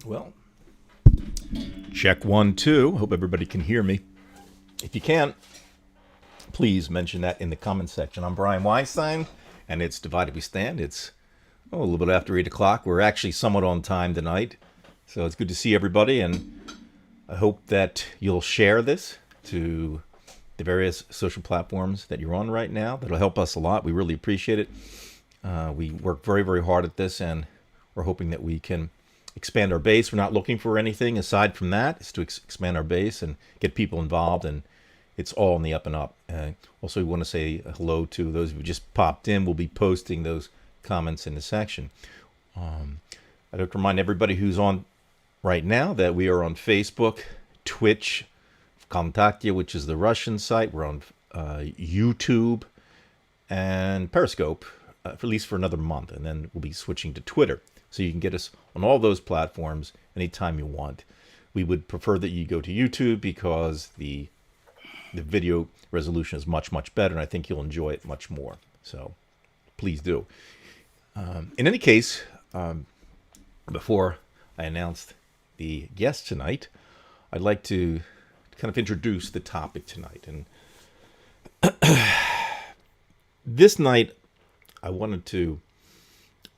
Well, check 1, 2. Hope everybody can hear me. If you can't, please mention that in the comment section. I'm Brian Weinstein, and it's Divided We Stand. It's a little bit after 8 o'clock. We're actually somewhat on time tonight, so it's good to see everybody, and I hope that you'll share this to the various social platforms that you're on right now. That'll help us a lot. We really appreciate it. We work very, very hard at this, and we're hoping that we can expand our base. We're not looking for anything aside from that. It's to expand our base and get people involved, and it's all in the up and up. Also, we want to say hello to those who just popped in. We'll be posting those comments in the section. I'd like to remind everybody who's on right now that we are on Facebook, Twitch, Kontaktia, which is the Russian site. We're on YouTube and Periscope, at least for another month, and then we'll be switching to Twitter. So you can get us on all those platforms anytime you want. We would prefer that you go to YouTube because the video resolution is much, much better, and I think you'll enjoy it much more. So please do. In any case, before I announce the guest tonight, I'd like to kind of introduce the topic tonight. And this night, I wanted to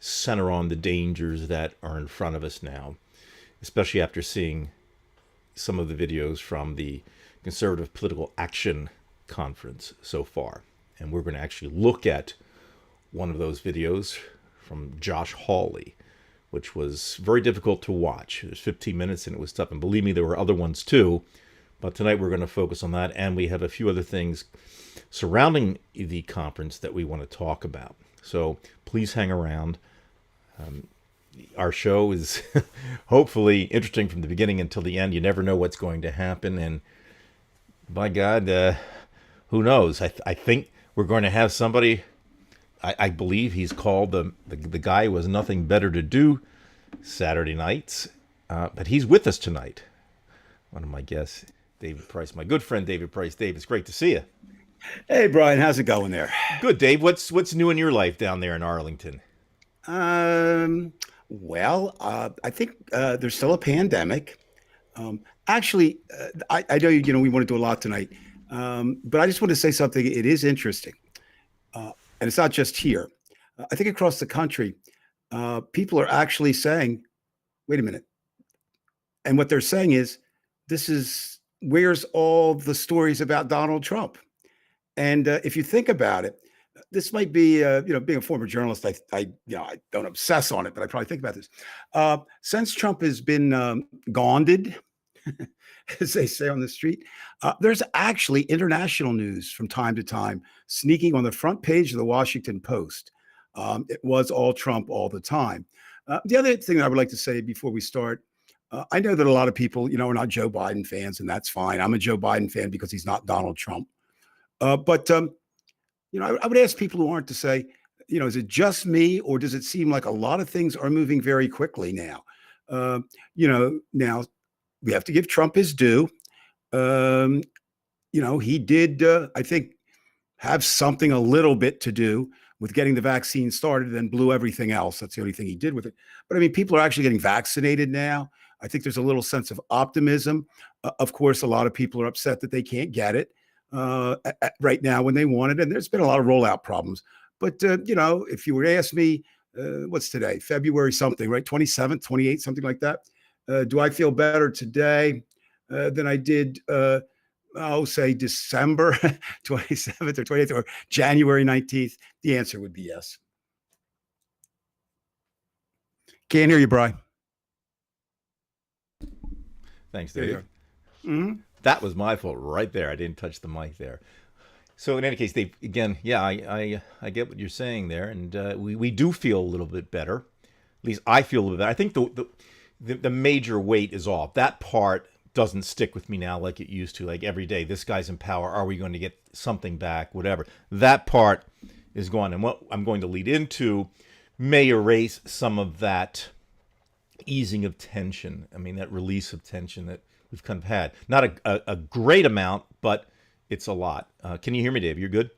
center on the dangers that are in front of us now, especially after seeing some of the videos from the Conservative Political Action Conference so far. And we're going to actually look at one of those videos from Josh Hawley, which was very difficult to watch. It was 15 minutes and it was tough. And believe me, there were other ones too. But tonight we're going to focus on that. And we have a few other things surrounding the conference that we want to talk about. So please hang around. Our show is hopefully interesting from the beginning until the end. You never know what's going to happen. And by God, who knows? I think we're going to have somebody, I believe he's called the guy who has nothing better to do Saturday nights. But he's with us tonight. One of my guests, David Price, my good friend David Price. Dave, it's great to see you. Hey, Brian, how's it going there? Good, Dave. What's new in your life down there in Arlington? Well, I think there's still a pandemic. Actually, I know we want to do a lot tonight, but I just want to say something. It is interesting, and it's not just here. I think across the country, people are actually saying, "Wait a minute," and what they're saying is, where's all the stories about Donald Trump? And if you think about it, this might be, being a former journalist, I don't obsess on it, but I probably think about this. Since Trump has been gonded, as they say on the street, there's actually international news from time to time sneaking on the front page of the Washington Post. It was all Trump all the time. The other thing that I would like to say before we start, I know that a lot of people, are not Joe Biden fans, and that's fine. I'm a Joe Biden fan because he's not Donald Trump. But I would ask people who aren't to say, is it just me, or does it seem like a lot of things are moving very quickly now? Now we have to give Trump his due. He did, I think, have something a little bit to do with getting the vaccine started, then blew everything else. That's the only thing he did with it. But I mean, people are actually getting vaccinated now. I think there's a little sense of optimism. Of course, a lot of people are upset that they can't get it right now when they want it. And there's been a lot of rollout problems. But, if you were to ask me, what's today? February something, right? 27th, 28th, something like that. Do I feel better today than I did, say December 27th or 28th or January 19th? The answer would be yes. Can't hear you, Brian. Thanks, There you Dave. are. Hmm. That was my fault right there. I didn't touch the mic there. So in any case, they again, yeah, I get what you're saying there, and we do feel a little bit better. At least I feel a little bit better. I think the major weight is off. That part doesn't stick with me now like it used to. Like every day, this guy's in power. Are we going to get something back? Whatever. That part is gone, and what I'm going to lead into may erase some of that easing of tension. I mean, that release of tension that we've kind of had. Not a great amount, but it's a lot. Can you hear me, Dave? You're good?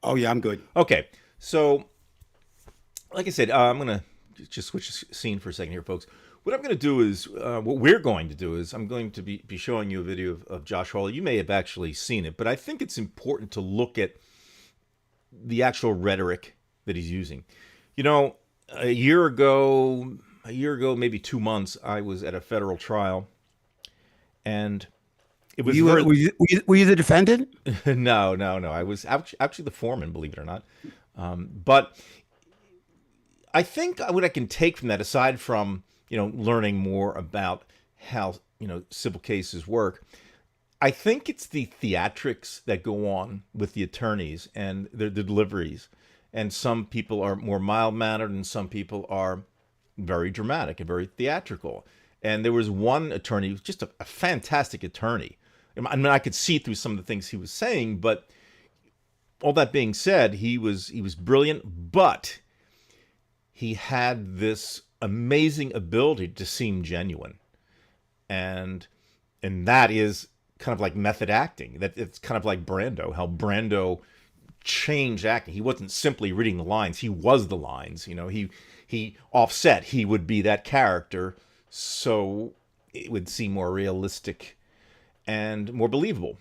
Oh yeah, I'm good. Okay. So, like I said, I'm going to just switch the scene for a second here, folks. What I'm going to do is, what we're going to do is, I'm going to be showing you a video of Josh Hawley. You may have actually seen it, but I think it's important to look at the actual rhetoric that he's using. You know, a year ago, maybe 2 months, I was at a federal trial, and it was Were you the defendant? no, no, no. I was actually the foreman, believe it or not. But I think what I can take from that, aside from learning more about how civil cases work, I think it's the theatrics that go on with the attorneys and their deliveries. And some people are more mild mannered, and some people are very dramatic and very theatrical. And there was one attorney who was just a fantastic attorney. I mean, I could see through some of the things he was saying, but all that being said, he was brilliant, but he had this amazing ability to seem genuine, and that is kind of like method acting. That it's kind of like Brando, how Brando changed acting. He wasn't simply reading the lines; he was the lines. He offset. He would be that character, so it would seem more realistic and more believable.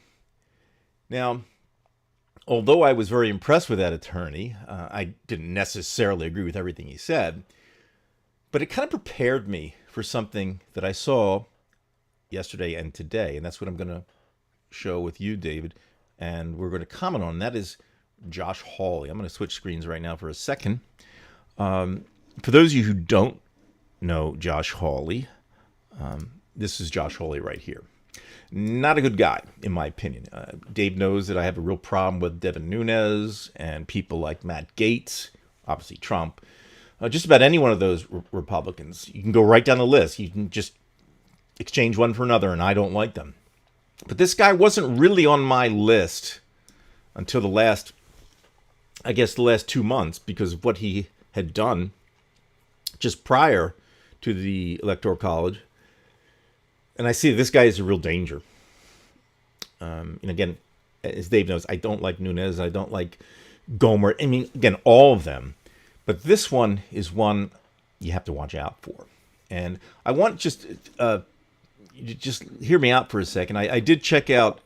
Now, although I was very impressed with that attorney, I didn't necessarily agree with everything he said, but it kind of prepared me for something that I saw yesterday and today, and that's what I'm going to show with you, David, and we're going to comment on. That is Josh Hawley. I'm going to switch screens right now for a second. For those of you who don't know Josh Hawley, this is Josh Hawley right here. Not a good guy, in my opinion. Dave knows that I have a real problem with Devin Nunes and people like Matt Gaetz, obviously Trump. Just about any one of those Republicans. You can go right down the list. You can just exchange one for another, and I don't like them. But this guy wasn't really on my list until the last 2 months, because of what he had done just prior to the Electoral College. And I see this guy is a real danger. And again, as Dave knows, I don't like Nunes. I don't like Gomer. I mean, again, all of them. But this one is one you have to watch out for. And I want just hear me out for a second. I did check out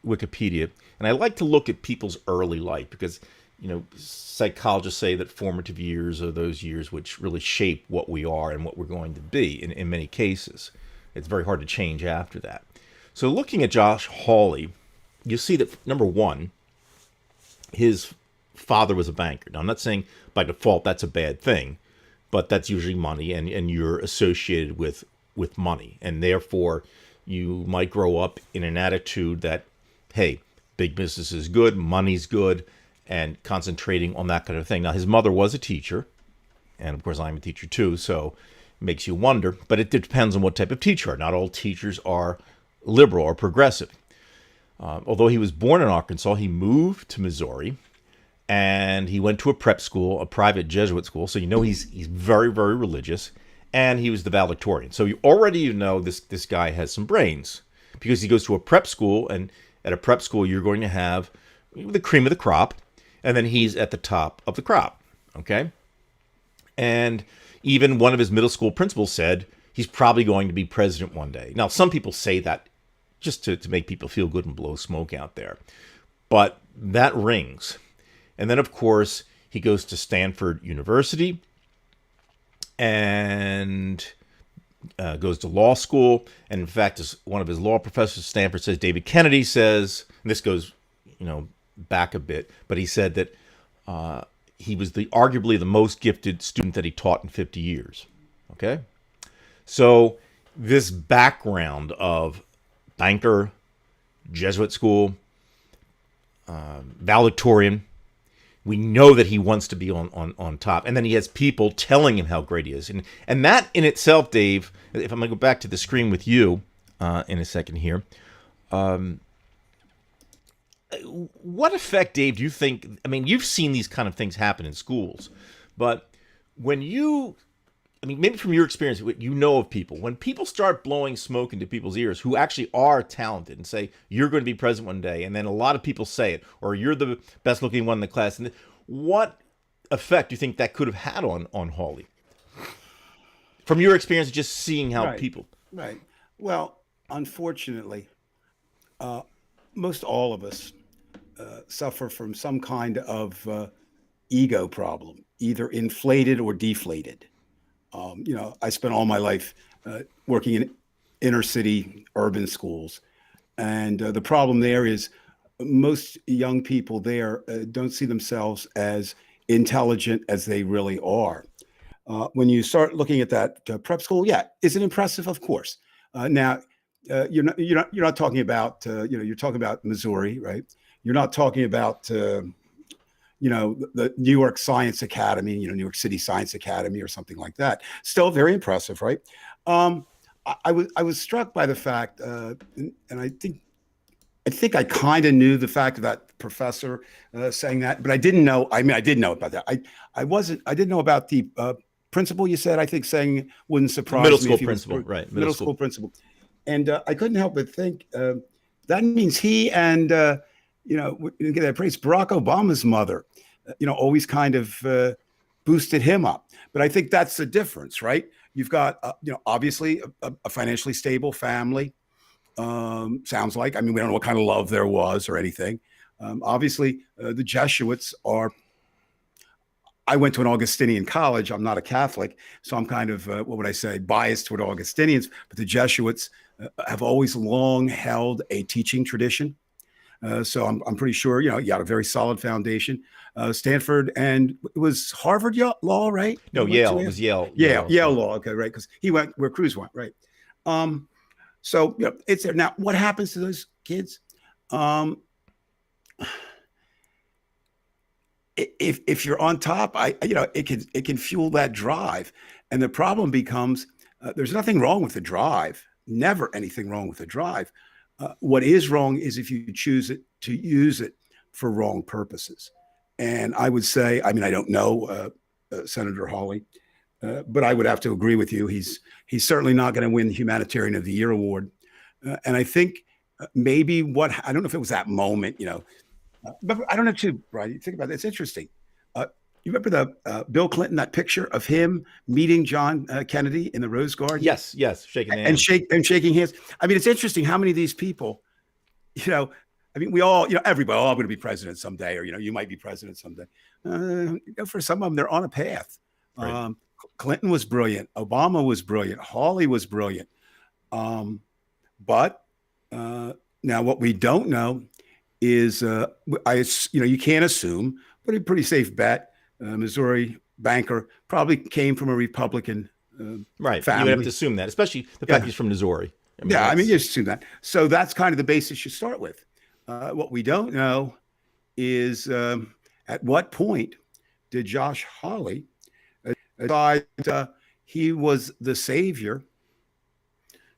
Wikipedia, and I like to look at people's early life, because psychologists say that formative years are those years which really shape what we are and what we're going to be in many cases. It's very hard to change after that. So looking at Josh Hawley, you see that, number one, his father was a banker. Now, I'm not saying by default that's a bad thing, but that's usually money, and you're associated with money. And therefore, you might grow up in an attitude that, hey, big business is good, money's good, and concentrating on that kind of thing. Now, his mother was a teacher, and of course I'm a teacher too, so it makes you wonder, but it depends on what type of teacher you are. Not all teachers are liberal or progressive. Although he was born in Arkansas, he moved to Missouri, and he went to a prep school, a private Jesuit school, so he's very, very religious, and he was the valedictorian. So you already know this guy has some brains, because he goes to a prep school, and at a prep school you're going to have the cream of the crop, and then he's at the top of the crop, okay? And even one of his middle school principals said he's probably going to be president one day. Now, some people say that just to make people feel good and blow smoke out there. But that rings. And then, of course, he goes to Stanford University and goes to law school. And in fact, as one of his law professors at Stanford says, David Kennedy says, and this goes, back a bit, but he said that he was arguably the most gifted student that he taught in 50 years. Okay? So this background of banker, Jesuit school, valedictorian. We know that he wants to be on top. And then he has people telling him how great he is. And that in itself, Dave, if I'm going to go back to the screen with you in a second here, what effect, Dave, do you think, I mean, you've seen these kind of things happen in schools, but when you, I mean, maybe from your experience, what you know of people, when people start blowing smoke into people's ears who actually are talented and say, you're going to be president one day, and then a lot of people say it, or you're the best looking one in the class, and what effect do you think that could have had on Hawley? From your experience, just seeing how Right. people. Right. Well, unfortunately, most all of us suffer from some kind of ego problem, either inflated or deflated. I spent all my life working in inner city urban schools. And the problem there is most young people there don't see themselves as intelligent as they really are. When you start looking at that prep school, yeah, is it impressive? Of course. Now, you're not talking about you're talking about Missouri, right? You're not talking about the New York Science Academy, New York City Science Academy or something like that. Still very impressive, right? I was struck by the fact, and I think I kind of knew the fact of that professor saying that, but I didn't know. I mean, I did know about that. I didn't know about the principal. You said, I think, saying wouldn't surprise Middle me school if he was principal, right? middle school principal, and I couldn't help but think that means he and we get that praise. Barack Obama's mother, always kind of boosted him up. But I think that's the difference, right? You've got obviously a financially stable family. Sounds like. I mean, we don't know what kind of love there was or anything. Obviously, the Jesuits are. I went to an Augustinian college. I'm not a Catholic, so I'm kind of what would I say, biased toward Augustinians. But the Jesuits have always long held a teaching tradition. So I'm pretty sure you got a very solid foundation. Stanford and it was Harvard law, right? No, Yale. It was Yale. Yale law. Okay, right, because he went where Cruz went, right? So it's there now. What happens to those kids? If you're on top, it can fuel that drive, and the problem becomes there's nothing wrong with the drive. Never anything wrong with the drive. What is wrong is if you choose to use it for wrong purposes. And I would say, I mean, I don't know Senator Hawley, but I would have to agree with you. He's certainly not going to win the Humanitarian of the Year award. And I think maybe I don't know if it was that moment, but I don't know too, Brian. You think about it. It's interesting. You remember the Bill Clinton, that picture of him meeting John Kennedy in the Rose Garden? Yes, shaking hands. And shaking hands. I mean, it's interesting how many of these people, I mean, we all, everybody, all going to be president someday, or, you might be president someday. For some of them, they're on a path. Right. Clinton was brilliant. Obama was brilliant. Hawley was brilliant. But now what we don't know is, you can't assume, but a pretty safe bet. Missouri banker probably came from a Republican Right. family. You would have to assume that, especially the fact he's from Missouri. I mean, you assume that. So that's kind of the basis you start with. What we don't know is at what point did Josh Hawley decide he was the savior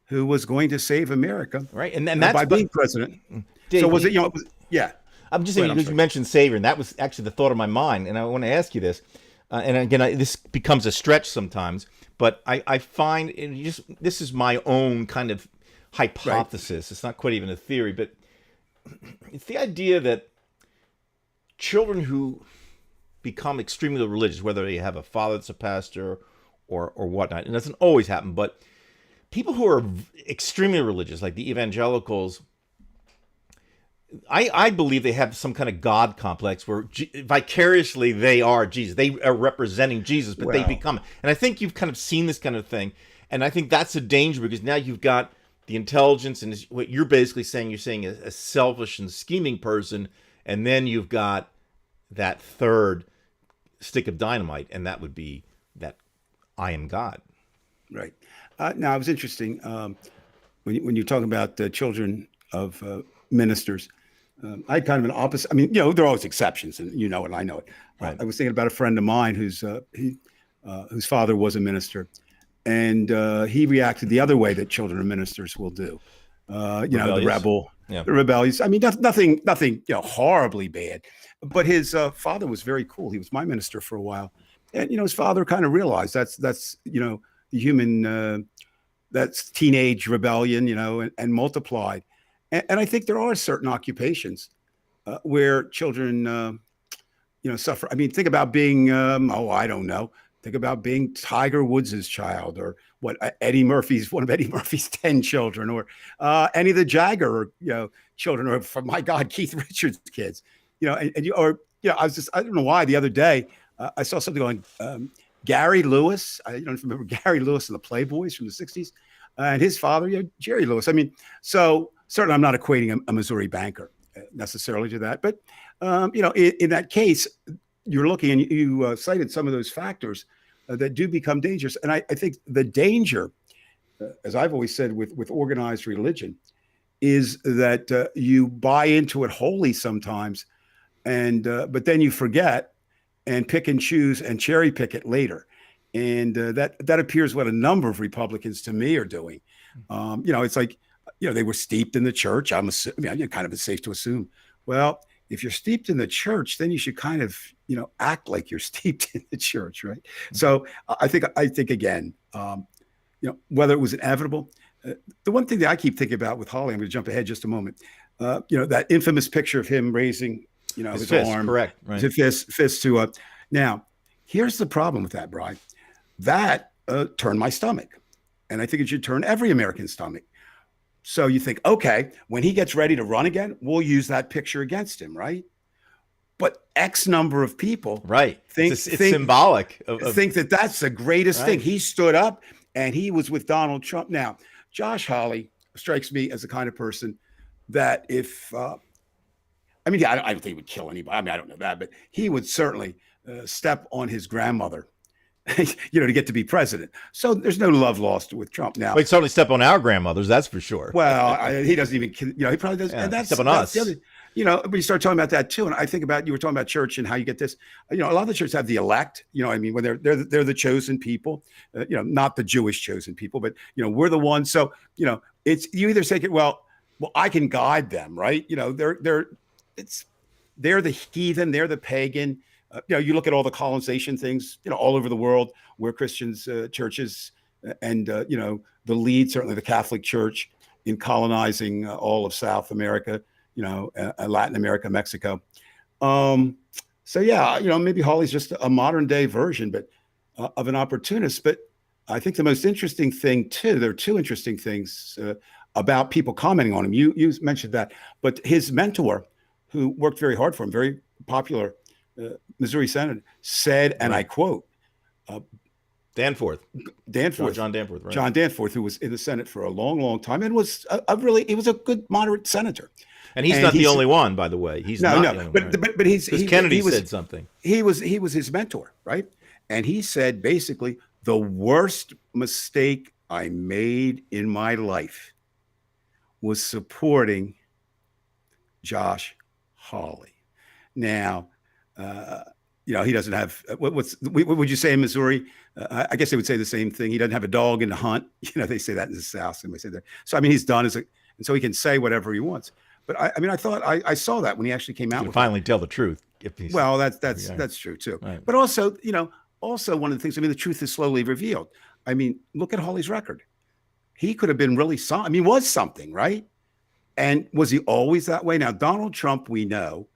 who was going to save America, right? And that's by being president. Dave, so was it? Yeah. I'm just saying, because you mentioned savior, and that was actually the thought of my mind. And I want to ask you this. And again, this becomes a stretch sometimes, but I find this is my own kind of hypothesis. Right. It's not quite even a theory, but it's the idea that children who become extremely religious, whether they have a father that's a pastor or whatnot, it doesn't always happen, but people who are extremely religious, like the evangelicals, I believe they have some kind of God complex where vicariously they are Jesus. They are representing Jesus, but they become. And I think you've kind of seen this kind of thing. And I think that's a danger, because now you've got the intelligence, and what you're basically saying, you're saying a selfish and scheming person. And then you've got that third stick of dynamite, and that would be that I am God. Right. Now, it was interesting when you're talking about the children of ministers. I had kind of an opposite. I mean, there are always exceptions, and you know it, and I know it. Right. I was thinking about a friend of mine whose father was a minister, and he reacted the other way that children of ministers will do. The Rebellious. rebel, Yeah. the rebellious. I mean, nothing, horribly bad. But his father was very cool. He was my minister for a while, and his father kind of realized that's the human that's teenage rebellion, and multiplied. And I think there are certain occupations where children, suffer. I mean, think about being, I don't know. Think about being Tiger Woods's child, or what one of Eddie Murphy's 10 children, or any of the Jagger, children, or for my God, Keith Richards' kids, I don't know why the other day I saw something on Gary Lewis. I don't remember Gary Lewis and the Playboys from the 60s, and his father, Jerry Lewis. I mean, so certainly I'm not equating a Missouri banker necessarily to that, but in that case, you're looking, and you cited some of those factors that do become dangerous. And I think the danger, as I've always said, with organized religion, is that you buy into it wholly sometimes, and but then you forget and pick and choose and cherry pick it later. And that appears what a number of Republicans to me are doing. It's like, they were steeped in the church. Kind of safe to assume. Well, if you're steeped in the church, then you should kind of, act like you're steeped in the church, right? So I think again, whether it was inevitable, the one thing that I keep thinking about with Hawley, I'm going to jump ahead just a moment. That infamous picture of him raising, his fist, arm, correct, right? His fist to up. Now, here's the problem with that, Brian. That turned my stomach, and I think it should turn every American's stomach. So you think, okay, when he gets ready to run again, we'll use that picture against him, right? But X number of people, right? It's symbolic. Think that that's the greatest right. thing. He stood up and he was with Donald Trump. Now, Josh Hawley strikes me as the kind of person that if, I don't think he would kill anybody. I mean, I don't know that, but he would certainly step on his grandmother, to get to be president. So there's no love lost with Trump. Now, he'd certainly step on our grandmothers, that's for sure. Well, he doesn't even, he probably does. Yeah, and that's step on us. The other, but you start talking about that too. And I think about, you were talking about church and how you get this, a lot of the churches have the elect, when they're the chosen people, not the Jewish chosen people, but, we're the ones. So, it's, you either say, well, I can guide them, right? They're the heathen, they're the pagan. You look at all the colonization things, all over the world where Christians, churches, and the lead, certainly the Catholic Church, in colonizing all of South America, Latin America, Mexico. So yeah, maybe Hawley's just a modern day version, but of an opportunist. But I think the most interesting thing too, there are two interesting things about people commenting on him. You mentioned that, but his mentor, who worked very hard for him, very popular Missouri senator, said, and I quote, Danforth, John Danforth, right? John Danforth, who was in the Senate for a long, long time, and was he was a good moderate senator. And he's not the only one, by the way. He's not the only one, right? but he's Kennedy said something. He was his mentor, right? And he said basically, the worst mistake I made in my life was supporting Josh Hawley. Now, he doesn't have what would you say in Missouri? I guess they would say the same thing. He doesn't have a dog in the hunt. They say that in the South, and they say that. So I mean, he's done and so he can say whatever he wants. But I thought I saw that when he actually came out. He can finally tell the truth. Well, that's true too. Right. But also, also one of the things. I mean, the truth is slowly revealed. I mean, look at Hawley's record. He could have been really was something, right? And was he always that way? Now, Donald Trump, we know.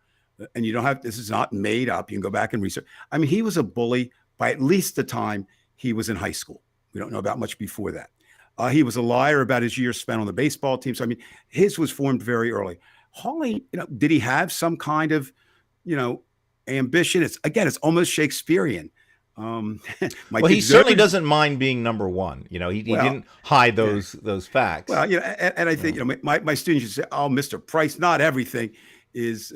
And you don't have, this is not made up. You can go back and research. I mean, he was a bully by at least the time he was in high school. We don't know about much before that. He was a liar about his years spent on the baseball team. So, I mean, his was formed very early. Hawley, did he have some kind of, ambition? It's almost Shakespearean. He certainly doesn't mind being number one. He didn't hide those facts. Well, and I think, my students used to say, oh, Mr. Price, not everything is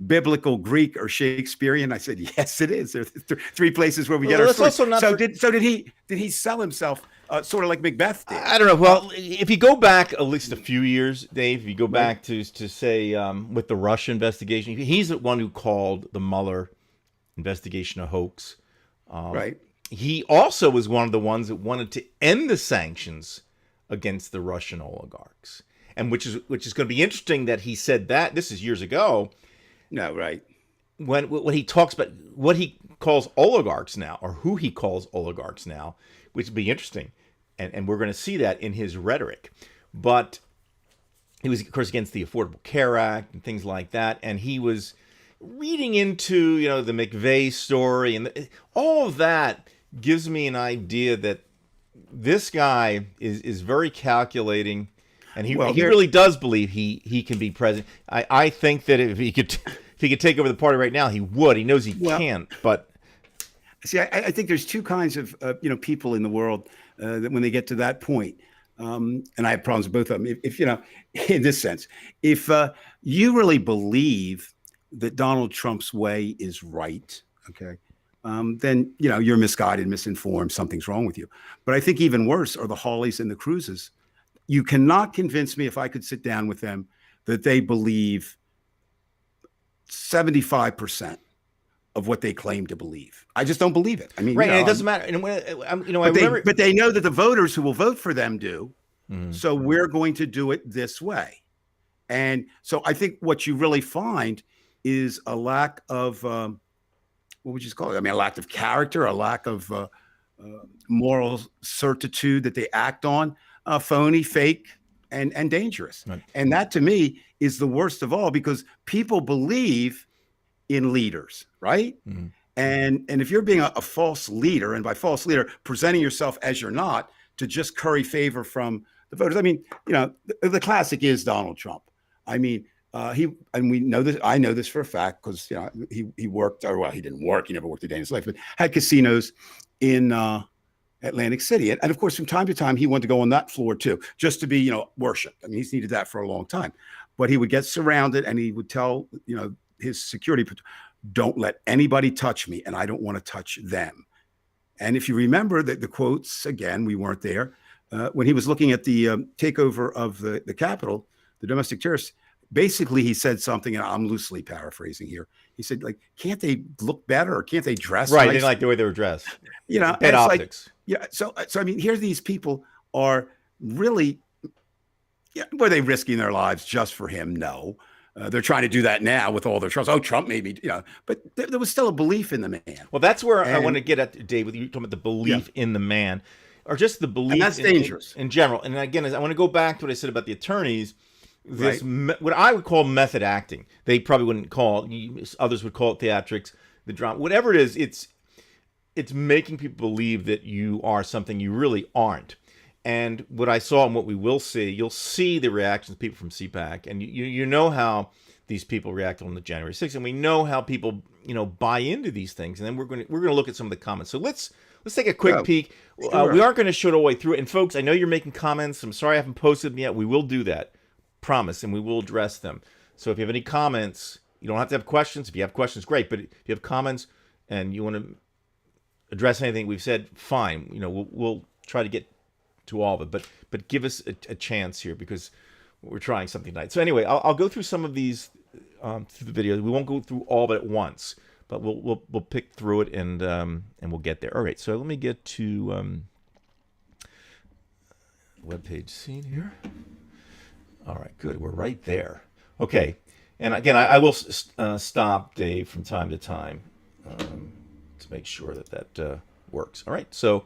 biblical, Greek, or Shakespearean? I said, yes, it is. There's three places where we get Well, our let's stories. also not. Did he sell himself sort of like Macbeth did? I don't know. Well, if you go back at least a few years, Dave, if you go Right. back to say with the Russia investigation, he's the one who called the Mueller investigation a hoax. Right. He also was one of the ones that wanted to end the sanctions against the Russian oligarchs, and which is going to be interesting that he said that. This is years ago. No, right. When he talks about what he calls oligarchs now, or who he calls oligarchs now, which would be interesting, and we're going to see that in his rhetoric. But he was, of course, against the Affordable Care Act and things like that, and he was reading into the McVeigh story, and all of that gives me an idea that this guy is very calculating, and he really does believe he can be president. I think that if he could take over the party right now, he would. He knows he can't, but see, I think there's two kinds of people in the world that when they get to that point, and I have problems with both of them. If in this sense, if you really believe that Donald Trump's way is right, okay, then you're misguided, misinformed. Something's wrong with you. But I think even worse are the Hawleys and the Cruzes. You cannot convince me, if I could sit down with them, that they believe 75% of what they claim to believe. I just don't believe it. I mean, right, and it doesn't matter. And but they know that the voters who will vote for them do. Mm-hmm. So we're going to do it this way. And so I think what you really find is a lack of what would you call it? I mean, a lack of character, a lack of moral certitude that they act on, phony, fake, and dangerous. Right. And that to me is the worst of all, because people believe in leaders, right? Mm-hmm. And if you're being a false leader, and by false leader, presenting yourself as you're not to just curry favor from the voters. I mean, the classic is Donald Trump. I mean, we know this. I know this for a fact because he worked, or well, he didn't work. He never worked a day in his life, but had casinos in Atlantic City, and of course, from time to time, he wanted to go on that floor too, just to be worshipped. I mean, he's needed that for a long time. But he would get surrounded, and he would tell his security, "Don't let anybody touch me, and I don't want to touch them." And if you remember the quotes again, we weren't there when he was looking at the takeover of the Capitol, the domestic terrorists. Basically, he said something, and I'm loosely paraphrasing here. He said, like, can't they look better, or can't they dress right? Nice? They didn't like the way they were dressed. Bad optics. So I mean, here these people are really, were they risking their lives just for him? No. They're trying to do that now with all their trust. Oh, Trump maybe, but there was still a belief in the man. Well, that's where I want to get at, Dave, with you talking about the belief in the man, or just the belief. And that's dangerous in general. And again, I want to go back to what I said about the attorneys. This what I would call method acting. They probably wouldn't call it. Others would call it theatrics, the drama, whatever it is. It's making people believe that you are something you really aren't. And what I saw and what we will see, you'll see the reactions of people from CPAC, and you know how these people reacted on the January 6th, and we know how people buy into these things. And then we're going to look at some of the comments. So let's take a quick peek. Sure. We aren't going to show it all the way through it. And folks, I know you're making comments. I'm sorry I haven't posted them yet. We will do that. Promise, and we will address them. So if you have any comments, you don't have to have questions. If you have questions, great. But if you have comments and you want to address anything we've said, fine. We'll try to get to all of it. But give us a chance here, because we're trying something tonight. So anyway, I'll go through some of these through the videos. We won't go through all of it at once, but we'll pick through it and we'll get there. All right. So let me get to webpage scene here. All right, good. We're right there. Okay, and again, I will stop Dave from time to time to make sure that works. All right, so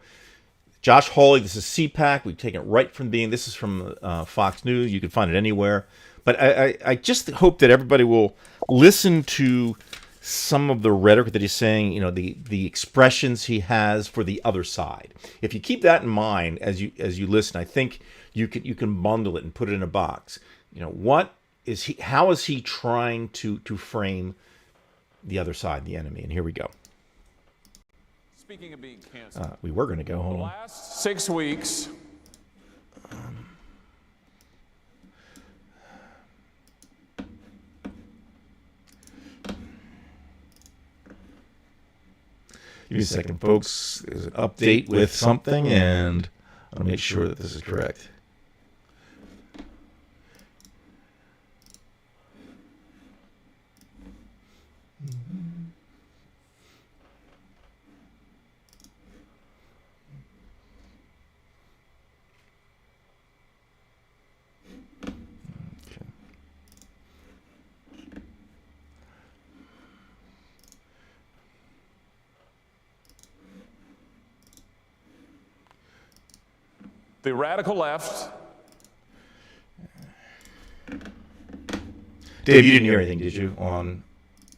Josh Hawley, this is CPAC. We've taken it right from this is from Fox News. You can find it anywhere. But I just hope that everybody will listen to some of the rhetoric that he's saying, the expressions he has for the other side. If you keep that in mind as you listen, I think you can bundle it and put it in a box. How is he trying to frame the other side, the enemy? And here we go. Speaking of being canceled, we were going to go. Hold on. The last 6 weeks. Give me a second, folks. There's an update with something, and I'll make sure that this is correct. The radical left. Dave, you didn't hear anything, did you?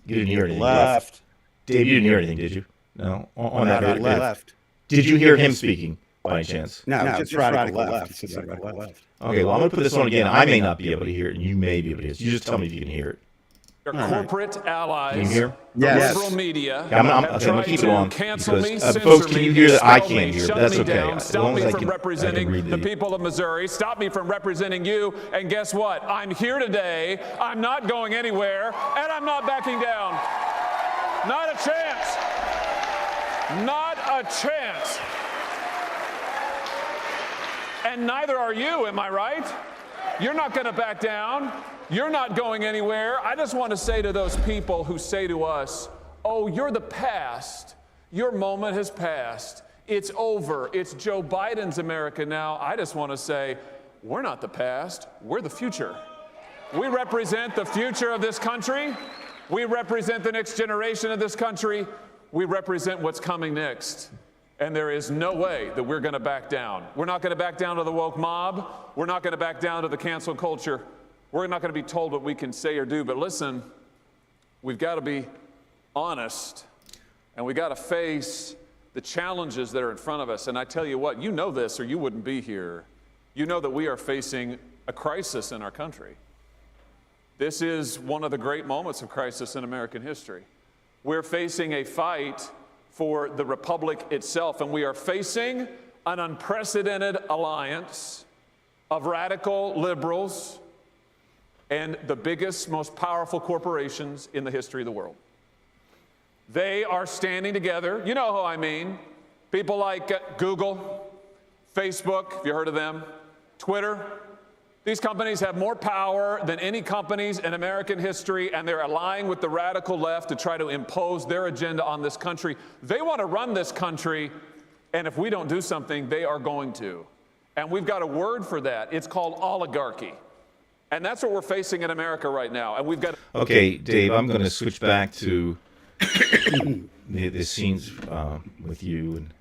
You didn't hear anything. Left. Dave, you didn't hear anything, did you? No. On that Not left. Did you hear him speaking by any chance? No, Just radical left. He said radical left. Okay, well, I'm going to put this on again. I may not be able to hear it, and you may be able to hear it. So you just tell me if you can hear it. Your corporate allies, Can you hear? the Yes. liberal media, I'm have gonna tried keep it to on cancel because, me, censor folks, can me, you hear that? I expel can't me, hear, but shut that's me okay. down, As stop long me as I from can representing read the the- people of Missouri, stop me from representing you, and guess what? I'm here today, I'm not going anywhere, and I'm not backing down. Not a chance. Not a chance. And neither are you, am I right? You're not going to back down. You're not going anywhere. I just want to say to those people who say to us, oh, you're the past. Your moment has passed. It's over. It's Joe Biden's America now. I just want to say, we're not the past. We're the future. We represent the future of this country. We represent the next generation of this country. We represent what's coming next. And there is no way that we're going to back down. We're not going to back down to the woke mob. We're not going to back down to the cancel culture. We're not going to be told what we can say or do. But listen, we've got to be honest, and we got to face the challenges that are in front of us. And I tell you what, you know this or you wouldn't be here. You know that we are facing a crisis in our country. This is one of the great moments of crisis in American history. We're facing a fight for the republic itself, and we are facing an unprecedented alliance of radical liberals and the biggest, most powerful corporations in the history of the world. They are standing together. You know who I mean. People like Google, Facebook, have you heard of them? Twitter. These companies have more power than any companies in American history, and they're allying with the radical left to try to impose their agenda on this country. They want to run this country, and if we don't do something, they are going to. And we've got a word for that. It's called oligarchy. And that's what we're facing in America right now. And we've got. Okay, Dave, I'm going to switch back to the scenes with you and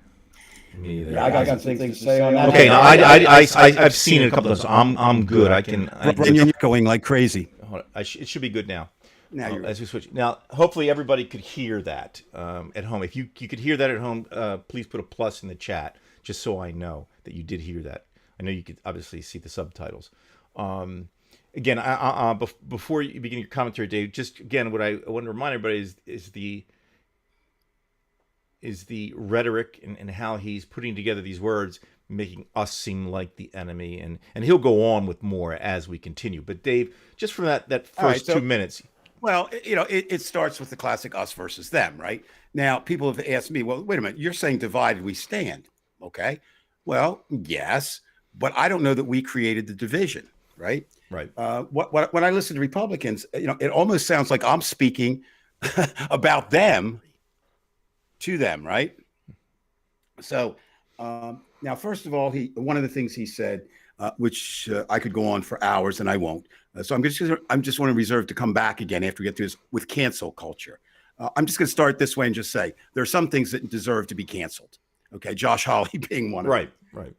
me. There. I got some things to say on that. Okay, now I've seen it a couple of times. I'm good. And you're going like crazy. Hold on. It should be good now. Now you're as we switch. Now, hopefully everybody could hear that at home. If you could hear that at home, please put a plus in the chat, just so I know that you did hear that. I know you could obviously see the subtitles. Again, before you begin your commentary, Dave, just again, what I want to remind everybody is the rhetoric and how he's putting together these words, making us seem like the enemy, and he'll go on with more as we continue. But Dave, just from that first right, so- 2 minutes. Well, it starts with the classic us versus them, right? Now, people have asked me, well, wait a minute, you're saying divided we stand, okay? Well, yes, but I don't know that we created the division, right? Right. When I listen to Republicans, it almost sounds like I'm speaking about them to them, right? So now, first of all, one of the things he said, which I could go on for hours, and I won't. So I'm just want to reserve to come back again after we get through this with cancel culture. I'm just going to start this way and just say there are some things that deserve to be canceled. Okay, Josh Hawley being one of them. Right.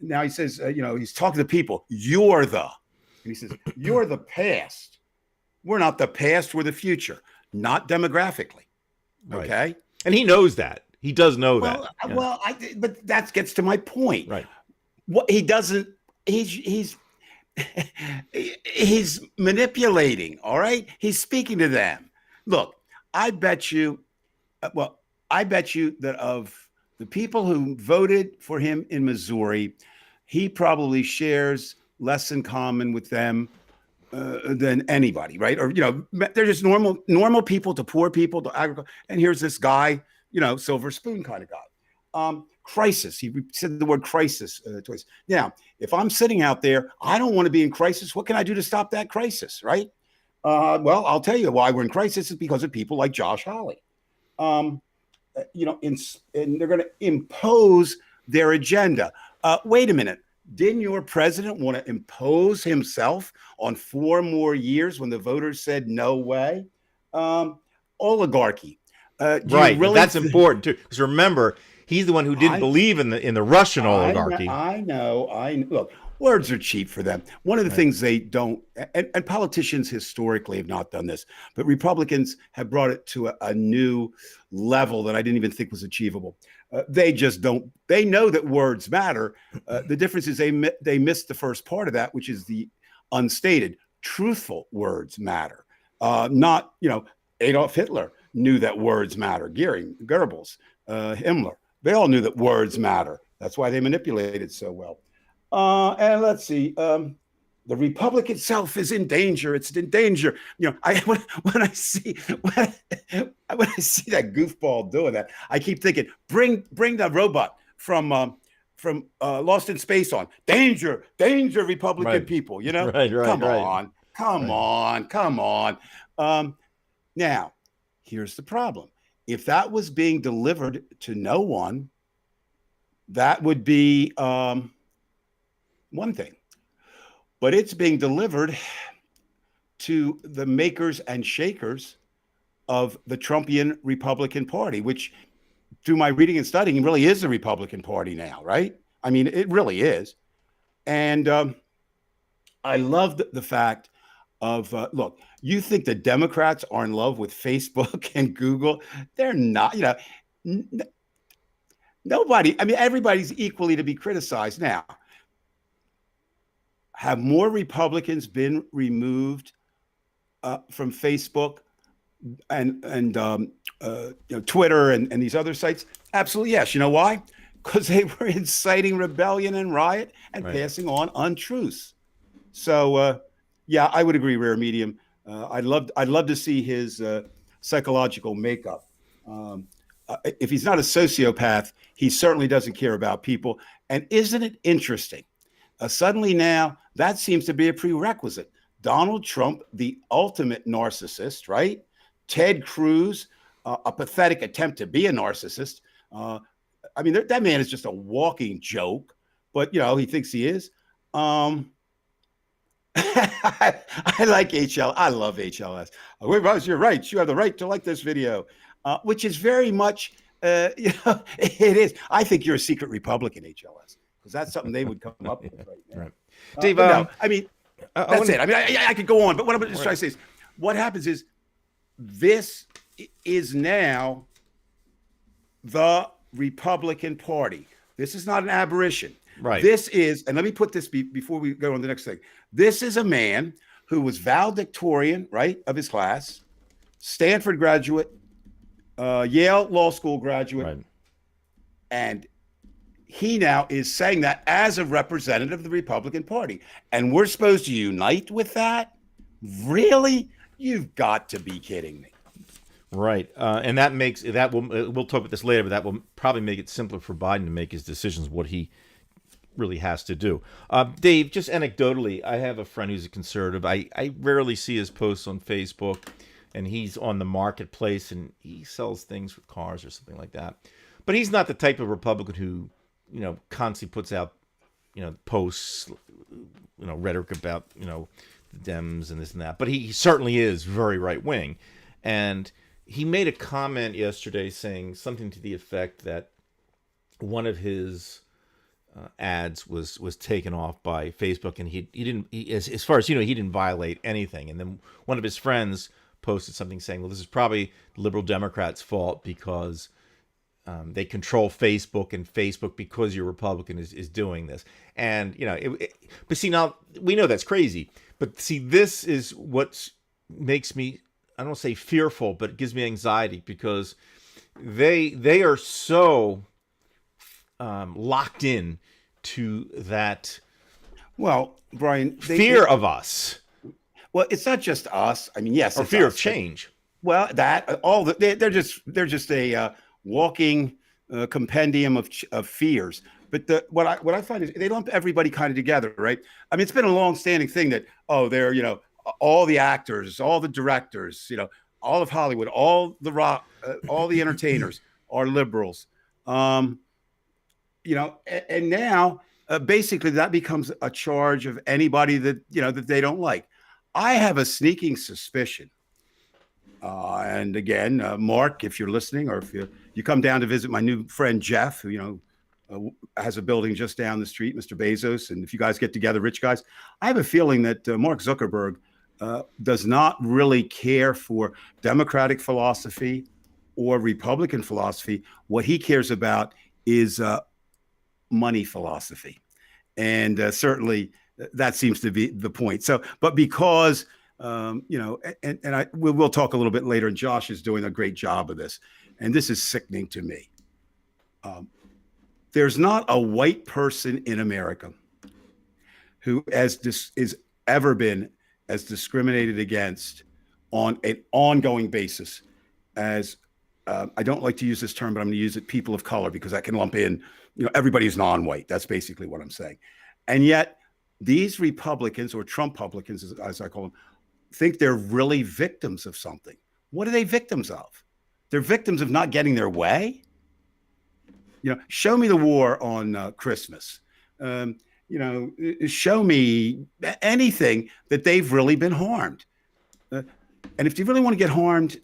Now he says, he's talking to people. And he says, you're the past. We're not the past. We're the future, not demographically. Okay. Right. And he knows that. He does know Well, that. Yeah. well, but that gets to my point. Right. What he doesn't, he's manipulating. All right. He's speaking to them. Look, I bet you that of the people who voted for him in Missouri, he probably shares less in common with them than anybody, right? Or they're just normal people to poor people to agriculture. And here's this guy silver spoon kind of guy. Crisis. He said the word crisis twice. Now, if I'm sitting out there, I don't want to be in crisis. What can I do to stop that crisis, right? Well, I'll tell you why we're in crisis is because of people like Josh Hawley. And they're going to impose their agenda. Wait a minute. Didn't your president want to impose himself on 4 more years when the voters said no way? Oligarchy. Right. Really that's important too, because remember, he's the one who didn't believe in the Russian oligarchy. I know. Look, words are cheap for them. One of the things they don't, and politicians historically have not done this, but Republicans have brought it to a new level that I didn't even think was achievable. They just don't. They know that words matter. The difference is they missed the first part of that, which is the unstated, truthful words matter. Not Adolf Hitler knew that words matter. Goebbels, Himmler, they all knew that words matter. That's why they manipulated so well. And let's see. The republic itself is in danger. It's in danger. When I see that goofball doing that, I keep thinking, bring the robot from Lost in Space on. Danger, Republican people. Right. Come on. Now, here's the problem. If that was being delivered to no one, that would be one thing. But it's being delivered to the makers and shakers of the Trumpian Republican Party, which, through my reading and studying, really is the Republican Party now, right? I mean, it really is. And I love the fact of, look, you think the Democrats are in love with Facebook and Google? They're not, nobody, I mean, everybody's equally to be criticized. Now, have more Republicans been removed from Facebook and Twitter and these other sites? Absolutely, yes. You know why? Because they were inciting rebellion and riot and passing on untruths. So, yeah, I would agree, Rare Medium. I'd love to see his psychological makeup. If he's not a sociopath, he certainly doesn't care about people. And isn't it interesting? Suddenly now, that seems to be a prerequisite. Donald Trump, the ultimate narcissist, right? Ted Cruz, a pathetic attempt to be a narcissist. I mean, that man is just a walking joke, but, he thinks he is. I like HL. I love HLS. You're right. You have the right to like this video, which is very much, it is. I think you're a secret Republican, HLS. Because that's something they would come up with right now. Right. Dave, no, I mean, that's it. I mean, I could go on, but what I'm just trying to say is, what happens is, this is now the Republican Party. This is not an aberration. Right. This is, and let me put this before we go on to the next thing. This is a man who was valedictorian, right, of his class, Stanford graduate, Yale Law School graduate, right. And he now is saying that as a representative of the Republican Party. And we're supposed to unite with that? Really? You've got to be kidding me. Right. And that makes, we'll talk about this later, but that will probably make it simpler for Biden to make his decisions, what he really has to do. Dave, just anecdotally, I have a friend who's a conservative. I rarely see his posts on Facebook, and he's on the marketplace, and he sells things for cars or something like that. But he's not the type of Republican who, constantly puts out, posts, rhetoric about, the Dems and this and that. But he certainly is very right wing. And he made a comment yesterday saying something to the effect that one of his ads was taken off by Facebook, and he didn't, as far as he didn't violate anything. And then one of his friends posted something saying, well, this is probably the liberal Democrats' fault because they control Facebook, and Facebook, because you're Republican, is doing this. And, but see, now we know that's crazy. But see, this is what makes me, I don't want to say fearful, but it gives me anxiety, because they are so locked in to that. Well, Brian, fear of us. Well, it's not just us. I mean, yes, or it's fear us, of change. Well, they're just a walking compendium of fears. But what I find is they lump everybody kind of together, right? I mean, it's been a long-standing thing that they're all the actors, all the directors, all of Hollywood, all the rock, all the entertainers are liberals. And now basically that becomes a charge of anybody that that they don't like. I have a sneaking suspicion. And again, Mark, if you're listening, or if you come down to visit my new friend Jeff, who has a building just down the street, Mr. Bezos, and if you guys get together, rich guys, I have a feeling that Mark Zuckerberg does not really care for democratic philosophy or Republican philosophy. What he cares about is money philosophy, and certainly that seems to be the point. So, but because we'll talk a little bit later, and Josh is doing a great job of this, and this is sickening to me. There's not a white person in America who is ever been as discriminated against on an ongoing basis as I don't like to use this term, but I'm going to use it, people of color, because that can lump in everybody who's non-white. That's basically what I'm saying. And yet these Republicans, or Trump publicans, as I call them, think they're really victims of something. What are they victims of? They're victims of not getting their way. Show me the war on Christmas. Show me anything that they've really been harmed. And if you really want to get harmed,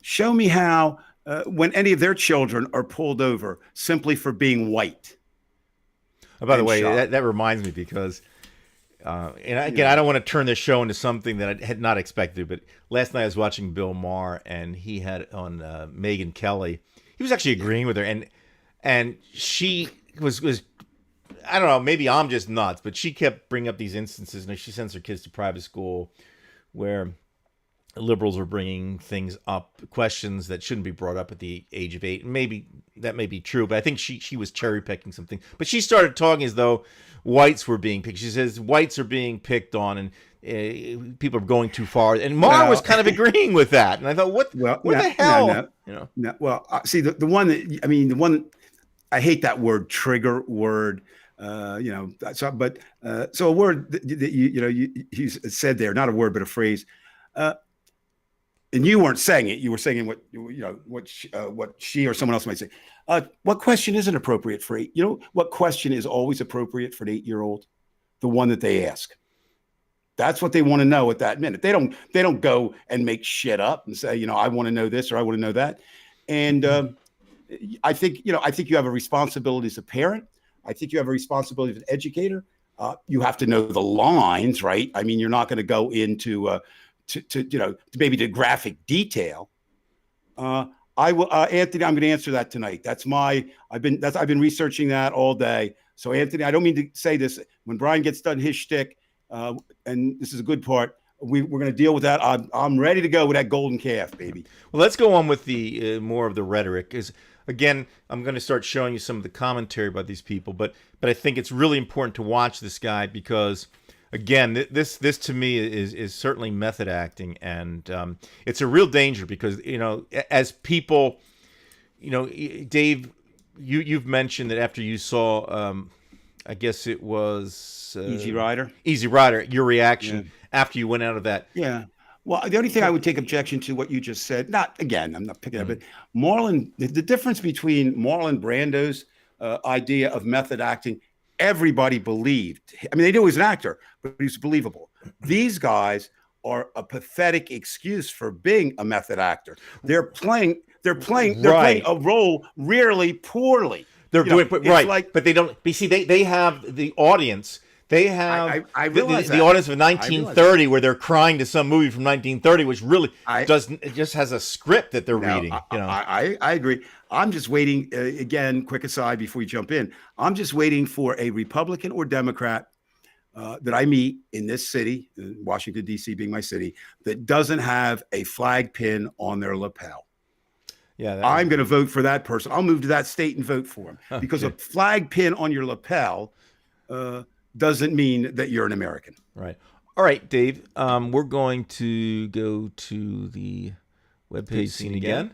show me how when any of their children are pulled over simply for being white. Oh, by the way, that reminds me, because and again, I don't want to turn this show into something that I had not expected, but last night I was watching Bill Maher, and he had on Megyn Kelly. He was actually agreeing with her, and she was I don't know, maybe I'm just nuts, but she kept bringing up these instances. She sends her kids to private school where liberals are bringing things up, questions that shouldn't be brought up at the age of 8. And maybe that may be true, but I think she was cherry picking something. But she started talking as though whites were being picked. She says whites are being picked on, and people are going too far. And Maher was kind of agreeing with that. And I thought, what the hell? No. See, the one I hate that word, trigger word. So a word that you said there, not a word but a phrase. And you weren't saying it. You were saying what she or someone else might say. What question isn't appropriate for 8? What question is always appropriate for an 8-year-old? The one that they ask. That's what they want to know at that minute. They don't go and make shit up and say, I want to know this or I want to know that. And I think you have a responsibility as a parent. I think you have a responsibility as an educator. You have to know the lines, right? I mean, you're not going to go into maybe to graphic detail. I will, Anthony. I'm going to answer that tonight. I've been researching that all day. So Anthony, I don't mean to say this. When Brian gets done his shtick, and this is a good part, we're going to deal with that. I'm ready to go with that golden calf, baby. Well, let's go on with the more of the rhetoric. Again, I'm going to start showing you some of the commentary about these people, but I think it's really important to watch this guy because, again, this to me is certainly method acting, and it's a real danger because as people, Dave, you've mentioned that after you saw, I guess it was Easy Rider, your reaction after you went out of that. Yeah. Well, the only thing I would take objection to what you just said, I'm not picking up, but the difference between Marlon Brando's idea of method acting, everybody believed. I mean, they knew he was an actor, but he was believable. These guys are a pathetic excuse for being a method actor. They're playing a role really poorly. They're doing right, but they don't. You see, they have the audience. They have I the audience of 1930, where they're crying to some movie from 1930, which really just has a script that they're reading. I agree. I'm just waiting. Again, quick aside before we jump in. I'm just waiting for a Republican or Democrat that I meet in this city, Washington D.C. being my city, that doesn't have a flag pin on their lapel. Yeah, I'm going to vote for that person. I'll move to that state and vote for him because a flag pin on your lapel doesn't mean that you're an American. Right. All right, Dave. We're going to go to the webpage scene again.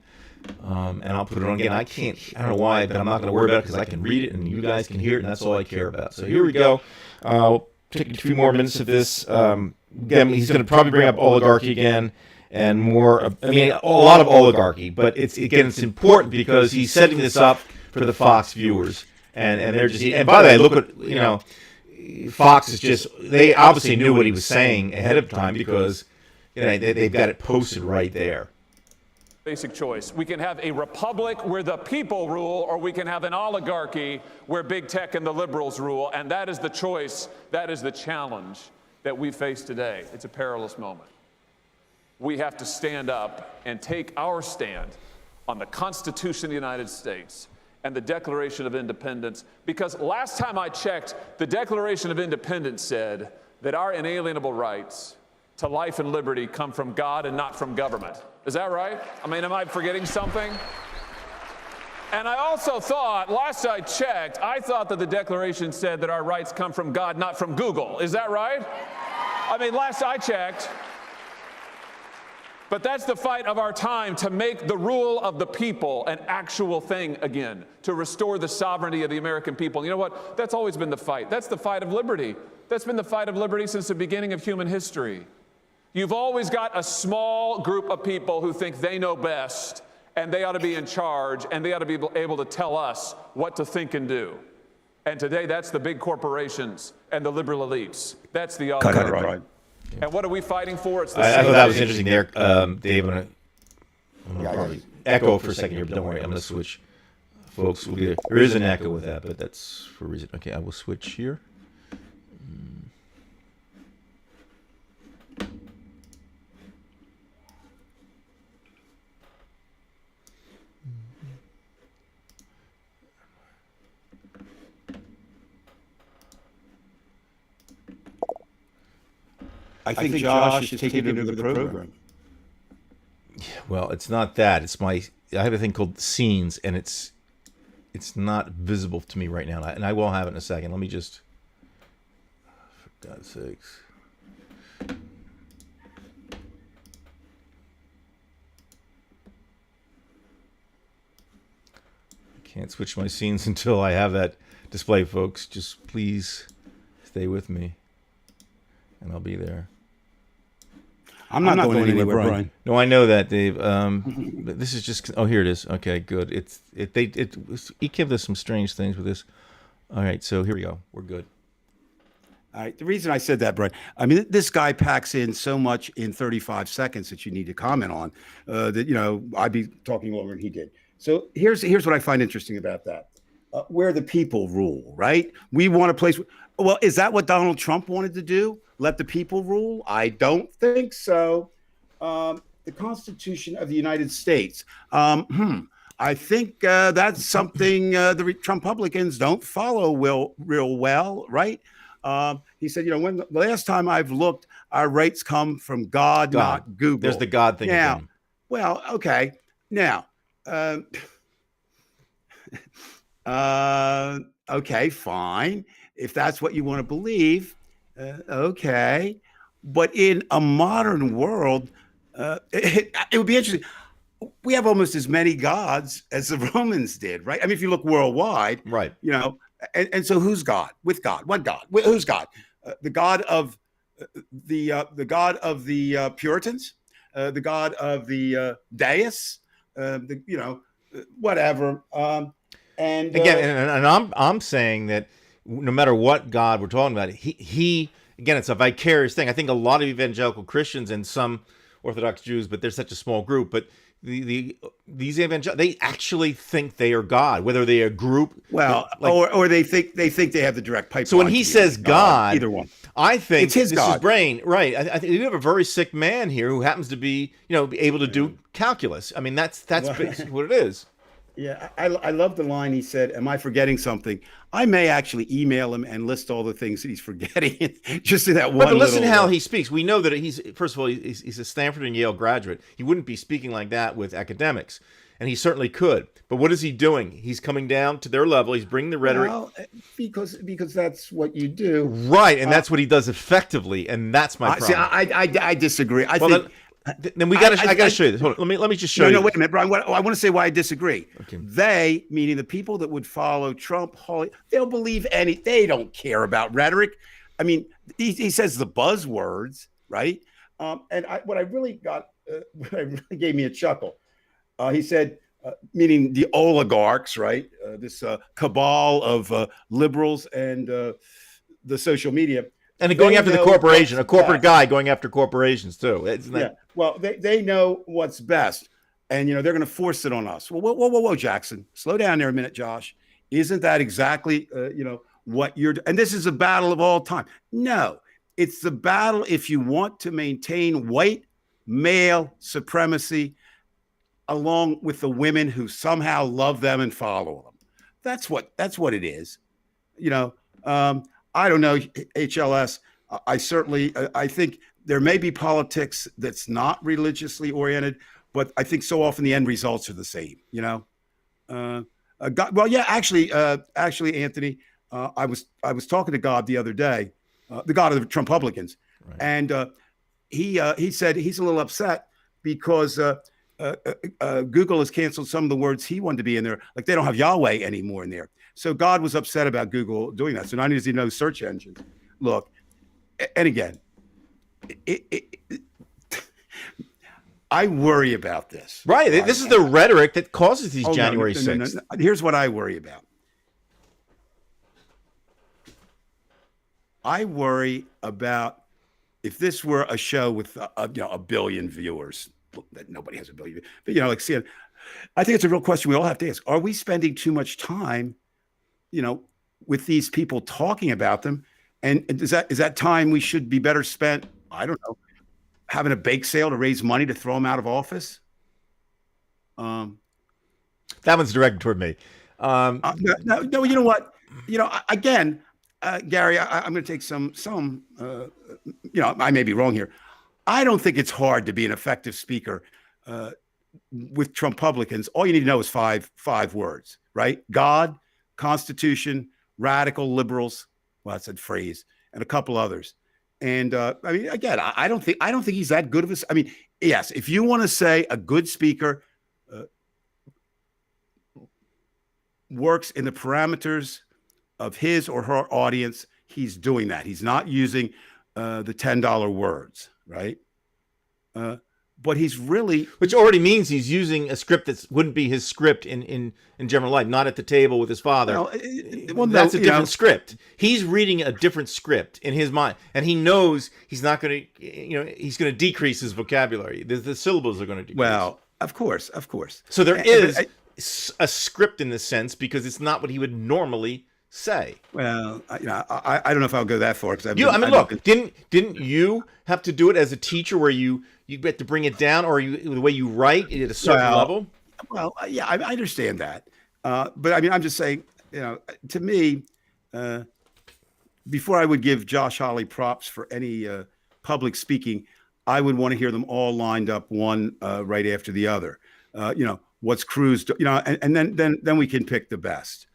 and I'll put it on again. I don't know why, but I'm not going to worry about it because I can read it and you guys can hear it, and that's all I care about. So here we go. I'll take a few more minutes of this. Again, he's going to probably bring up oligarchy again and more. I mean, a lot of oligarchy, but it's important because he's setting this up for the Fox viewers, and they're just. And by the way, look at Fox is just. They obviously knew what he was saying ahead of time because they've got it posted right there. Basic choice. We can have a republic where the people rule, or we can have an oligarchy where big tech and the liberals rule, and that is the choice, that is the challenge that we face today. It's a perilous moment. We have to stand up and take our stand on the Constitution of the United States and the Declaration of Independence, because last time I checked, the Declaration of Independence said that our inalienable rights to life and liberty come from God and not from government. Is that right? I mean, am I forgetting something? And I also thought, last I checked, I thought that the Declaration said that our rights come from God, not from Google. Is that right? I mean, last I checked. But that's the fight of our time, to make the rule of the people an actual thing again, to restore the sovereignty of the American people. And you know what? That's always been the fight. That's the fight of liberty. That's been the fight of liberty since the beginning of human history. You've always got a small group of people who think they know best, and they ought to be in charge, and they ought to be able to tell us what to think and do. And today, that's the big corporations and the liberal elites. That's the other. Cut it right. And what are we fighting for? It's the I same thought that was thing. interesting there, Dave. I'm going to probably echo for a second here, but don't worry. I'm going to switch. Folks, there is an echo with that, but that's for a reason. Okay, I will switch here. I think Josh is taking it into the program. Well, it's not that. I have a thing called scenes, and it's not visible to me right now, and I will have it in a second. Let me just, for God's sakes. I can't switch my scenes until I have that display, folks. Just please stay with me, and I'll be there. I'm not going anywhere, Brian. No, I know that, Dave. But this is just. Oh, here it is. Okay, good. He gave us some strange things with this. All right, so here we go. We're good. All right. The reason I said that, Brian, I mean, this guy packs in so much in 35 seconds that you need to comment on. That I'd be talking longer than he did. So here's what I find interesting about that. Where the people rule, right? We want a place. Well, is that what Donald Trump wanted to do? Let the people rule? I don't think so. The Constitution of the United States. I think that's something the Trumppublicans don't follow real well, right? He said, when the last time I've looked, our rights come from God, not Google. There's the God thing again. Well, okay. Now, okay, fine. If that's what you want to believe, okay. But in a modern world, it would be interesting. We have almost as many gods as the Romans did, right? I mean, if you look worldwide, Right. And so who's God? With God, what God? Who's God? The God of the God of the Puritans, the God of the deists, whatever. And again, and I'm saying that no matter what God we're talking about, he again, it's a vicarious thing. I think a lot of evangelical Christians and some Orthodox Jews, but they're such a small group, but these evangelical, they actually think they are God, whether they are a group. Well, or they think they have the direct pipeline. So when he says God, either one, I think it's his this God. is brain, right? I think you have a very sick man here who happens to be, able to do calculus. I mean, that's basically what it is. Yeah, I love the line he said, am I forgetting something? I may actually email him and list all the things that he's forgetting just in that one. But listen how he speaks. We know that first of all, he's a Stanford and Yale graduate. He wouldn't be speaking like that with academics, and he certainly could. But what is he doing? He's coming down to their level. He's bringing the rhetoric. Well, because that's what you do. Right, and that's what he does effectively, and that's my problem. See, I disagree. I think Then we got to. I got to show you this. Hold on. Let me just show you. No, wait a minute, Brian. I want to say why I disagree. Okay. They, meaning the people that would follow Trump, Hawley, they'll believe any. They don't care about rhetoric. I mean, he says the buzzwords, right? And what I really got, what really gave me a chuckle. He said, meaning the oligarchs, right? This cabal of liberals and the social media. And going after the corporation, a corporate guy going after corporations too. Yeah. Well, they know what's best, and they're going to force it on us. Well, whoa, Jackson, slow down there a minute, Josh. Isn't that exactly what you're? And this is a battle of all time. No, it's the battle if you want to maintain white male supremacy, along with the women who somehow love them and follow them. That's what it is. I don't know, HLS. I certainly, I think there may be politics that's not religiously oriented, but I think so often the end results are the same. Well, yeah, actually, Anthony, I was talking to God the other day, the God of the Trumpublicans, right. And he said he's a little upset because Google has canceled some of the words he wanted to be in there, like they don't have Yahweh anymore in there. So God was upset about Google doing that. So now he doesn't know search engines. Look, and again, I worry about this. Right. This is the rhetoric that causes these January 6th. No. Here's what I worry about. I worry about if this were a show with a billion viewers. Nobody has a billion, but like CNN. I think it's a real question we all have to ask. Are we spending too much time with these people talking about them? And is that time we should be better spent, I don't know, having a bake sale to raise money to throw them out of office? That one's directed toward me. No, you know what? Again, Gary, I'm going to take some, I may be wrong here. I don't think it's hard to be an effective speaker with Trumpublicans. All you need to know is five words, right? God, Constitution, radical liberals. Well, that's a phrase, and a couple others. And I mean, again, I don't think he's that good of a. I mean, yes, if you want to say a good speaker works in the parameters of his or her audience, he's doing that. He's not using the $10 words, right? But he's really, which already means he's using a script that wouldn't be his script in general life, not at the table with his father. Well, that's a different script. He's reading a different script in his mind, and he knows he's not going to, he's going to decrease his vocabulary. The syllables are going to decrease. Well, of course. So there is a script in this sense because it's not what he would normally say. Well, I don't know if I'll go that far because look, didn't you have to do it as a teacher where you get to bring it down, or the way you write at a certain level? Well, yeah, I understand that, but I mean, I'm just saying, to me, before I would give Josh Hawley props for any public speaking, I would want to hear them all lined up one right after the other. What's Cruz, and then we can pick the best.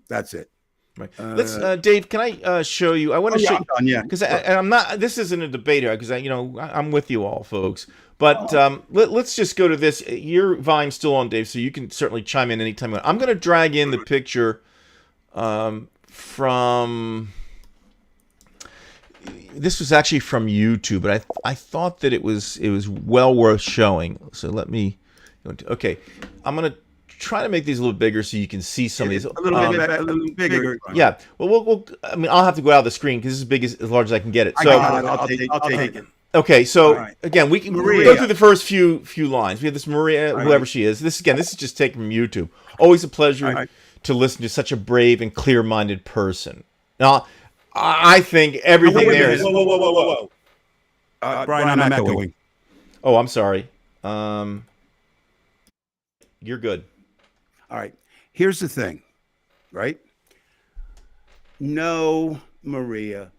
That's it. Right. Let's, Dave. Can I show you? I want to show you because I'm not. This isn't a debate here because I'm with you all, folks. But let's just go to this. Your volume's still on, Dave, so you can certainly chime in anytime you want. I'm going to drag in the picture from. This was actually from YouTube, but I thought that it was well worth showing. So let me. Okay, I'm going to try to make these a little bigger so you can see some of these. A little bigger. Yeah. Well, I mean, I'll have to go out of the screen because it's as big as large as I can get it. So I'll take it. Okay. So again, we can go through the first few lines. We have this Maria, whoever she is. This is just taken from YouTube. Always a pleasure to listen to such a brave and clear-minded person. Now, I think everything there is. Whoa. Brian, I'm echoing. Oh, I'm sorry. You're good. All right. Here's the thing, right? No, Maria,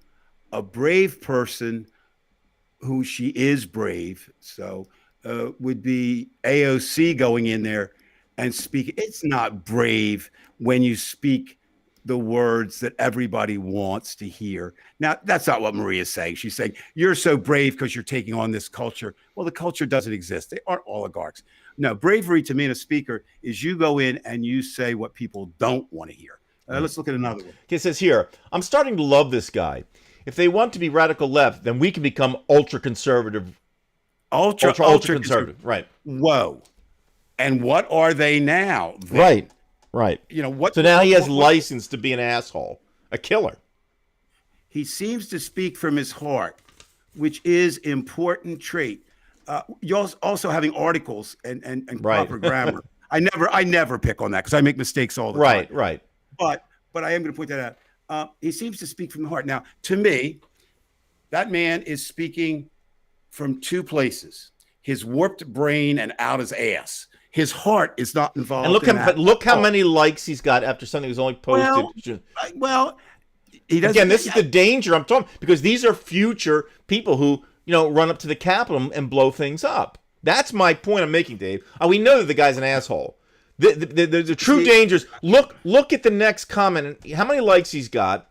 a brave person who she is brave, so would be AOC going in there and speak. It's not brave when you speak the words that everybody wants to hear. Now, that's not what Maria's saying. She's saying, you're so brave because you're taking on this culture. Well, the culture doesn't exist. They aren't oligarchs. No, bravery to me in a speaker is you go in and you say what people don't want to hear. Let's look at another one. It says here, I'm starting to love this guy. If they want to be radical left, then we can become ultra conservative. Ultra conservative. Right. Whoa. And what are they now? Right. Right. You know what? So now he has license to be an asshole, a killer. He seems to speak from his heart, which is important trait. You're also having articles and proper grammar. I never pick on that because I make mistakes all the time. Right. But I am going to point that out. He seems to speak from the heart. Now, to me, that man is speaking from two places: his warped brain and out his ass. His heart is not involved. And look how many likes he's got after something was only posted. Well, he doesn't. Again, this is the danger I'm talking, because these are future people who, run up to the Capitol and blow things up. That's my point I'm making, Dave. We know that the guy's an asshole. The true dangers. Look at the next comment. How many likes he's got?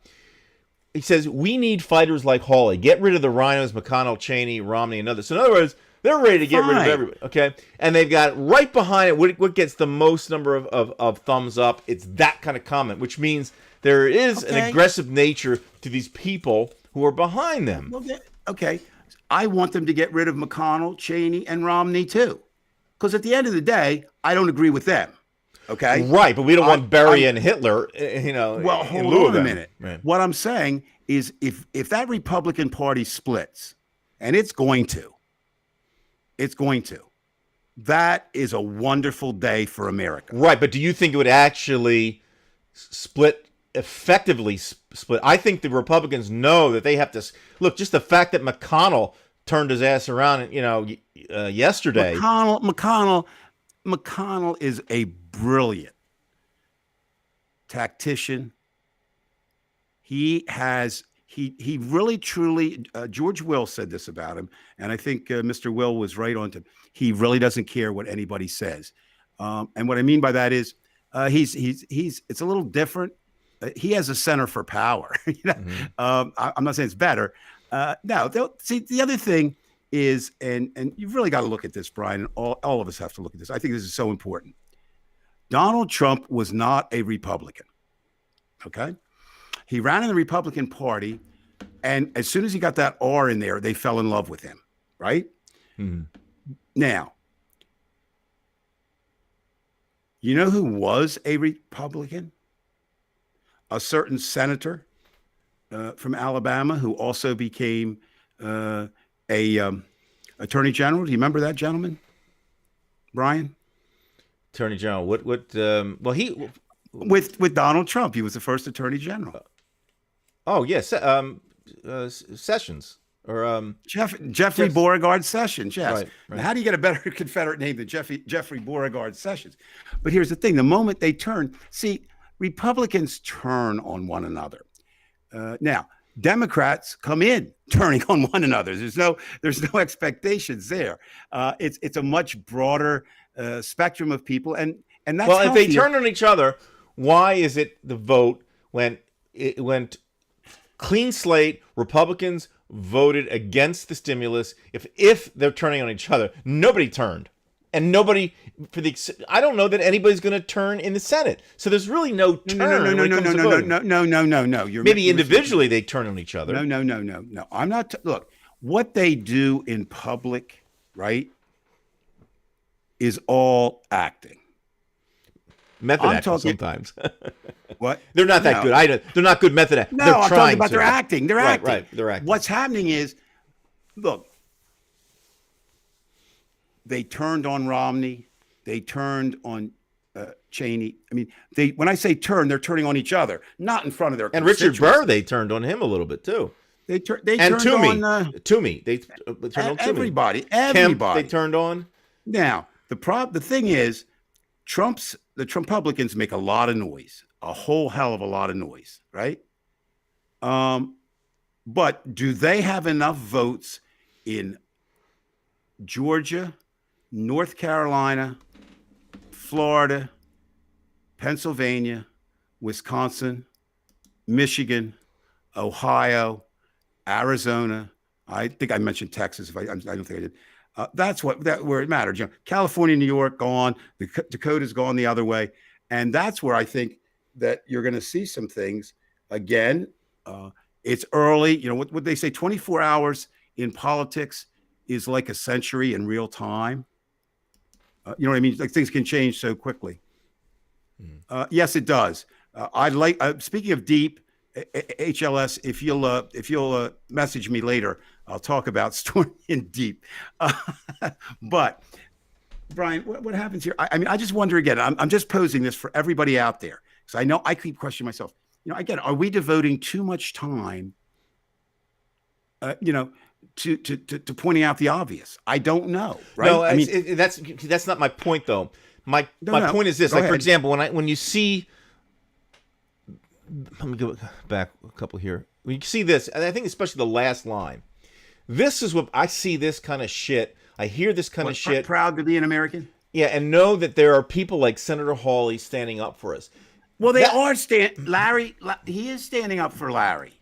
He says, we need fighters like Hawley. Get rid of the rhinos, McConnell, Cheney, Romney, and others. So in other words, they're ready to get rid of everybody, okay? And they've got right behind it, what gets the most number of thumbs up, it's that kind of comment, which means there is an aggressive nature to these people who are behind them. Well, okay. I want them to get rid of McConnell, Cheney, and Romney too. Because at the end of the day, I don't agree with them, okay? Right, but we don't want Berry and Hitler, Well, hold on a minute. Right. What I'm saying is if that Republican Party splits, and it's going to, that is a wonderful day for America. Right, but do you think it would actually effectively split? I think the Republicans know that they have to look. Just the fact that McConnell turned his ass around, yesterday. McConnell is a brilliant tactician. He really truly, George Will said this about him, and I think Mr. Will was right on to. He really doesn't care what anybody says, and what I mean by that is it's a little different. He has a center for power. I'm not saying it's better. No, see, the other thing is, and you've really got to look at this, Brian, and all of us have to look at this. I think this is so important. Donald Trump was not a Republican. Okay. He ran in the Republican Party, and as soon as he got that R in there, they fell in love with him, right? Mm-hmm. Now, you know who was a Republican? A certain senator from Alabama who also became a attorney general. Do you remember that gentleman, Brian? Attorney general. Well, he with Donald Trump, he was the first attorney general. Oh yes, Sessions or Jeffrey Beauregard Sessions. Yes. Right. Now, how do you get a better Confederate name than Jeffrey Beauregard Sessions? But here's the thing: the moment they turn, see, Republicans turn on one another. Now, Democrats come in turning on one another. There's no expectations there. It's a much broader spectrum of people, and that's well. healthier. If they turn on each other, why is it the vote when it went clean slate? Republicans voted against the stimulus. If they're turning on each other, nobody turned, and nobody I don't know that anybody's going to turn in the Senate. So there's really no turn. No. Maybe individually they turn on each other. No. I'm not. Look, what they do in public, right, is all acting. Method acting sometimes. What? They're not that good. They're not good method acting. No, they're I'm trying talking about to. they're acting. They're acting. Right. They're acting. What's happening is, look, they turned on Romney. They turned on Cheney. I mean, when I say turn, they're turning on each other, not in front of their and Richard Burr. They turned on him a little bit too. They turned Toomey. on Toomey. They turned on everybody. Kemp, they turned on. Now the thing is, the Trumppublicans make a lot of noise, a whole hell of a lot of noise, right? But do they have enough votes in Georgia, North Carolina, Florida, Pennsylvania, Wisconsin, Michigan, Ohio, Arizona. I think I mentioned Texas. If I don't think I did. That's where it matters. California, New York, gone. The Dakota's gone the other way, and that's where I think that you're going to see some things again. It's early. What they say, 24 hours in politics is like a century in real time. You know what I mean? Like, things can change so quickly. Yes, it does. I'd like. Speaking of deep, HLS, if you'll message me later, I'll talk about Stormy and Deep. But Brian, what happens here? I mean, I just wonder again. I'm just posing this for everybody out there, because I know I keep questioning myself. Again, are we devoting too much time? To pointing out the obvious? I don't know. Right? No, I mean, that's not my point though. My No. point is this: Go like, for ahead. example, when you see, let me go back a couple here. When you see this, and I think especially the last line, this is what I see. This kind of shit. I hear this kind of shit. Proud to be an American. Yeah, and know that there are people like Senator Hawley standing up for us. Well, they are Larry. He is standing up for Larry.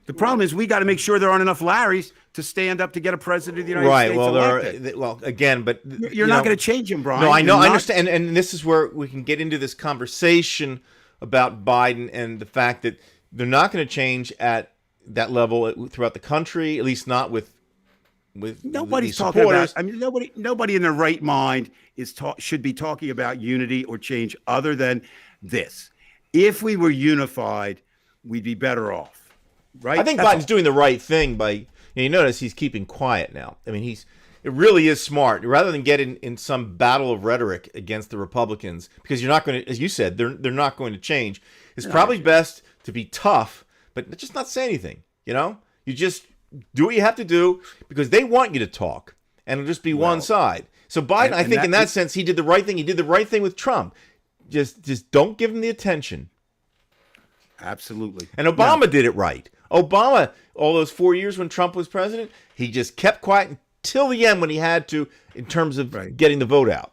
The problem is we got to make sure there aren't enough Larrys to stand up to get a president of the United Right. States Well, elected. again, but You're not going to change him, Brian. No, I know. You're I not- understand. And this is where we can get into this conversation about Biden and the fact that they're not going to change at that level throughout the country, at least not with Nobody's these talking supporters. about. I mean, nobody in their right mind should be talking about unity or change other than this. If we were unified, we'd be better off. Right? I think That's Biden's all. doing the right thing by, you notice he's keeping quiet now. I mean, it really is smart. Rather than get in some battle of rhetoric against the Republicans, because you're not going to, as you said, they're not going to change. It's probably best to be tough, but just not say anything. You just do what you have to do because they want you to talk, and it'll just be one side. So Biden, I think in that sense, he did the right thing. He did the right thing with Trump. Just don't give him the attention. Absolutely. And Obama did it right. Obama, all those 4 years when Trump was president, he just kept quiet until the end when he had to, in terms of getting the vote out.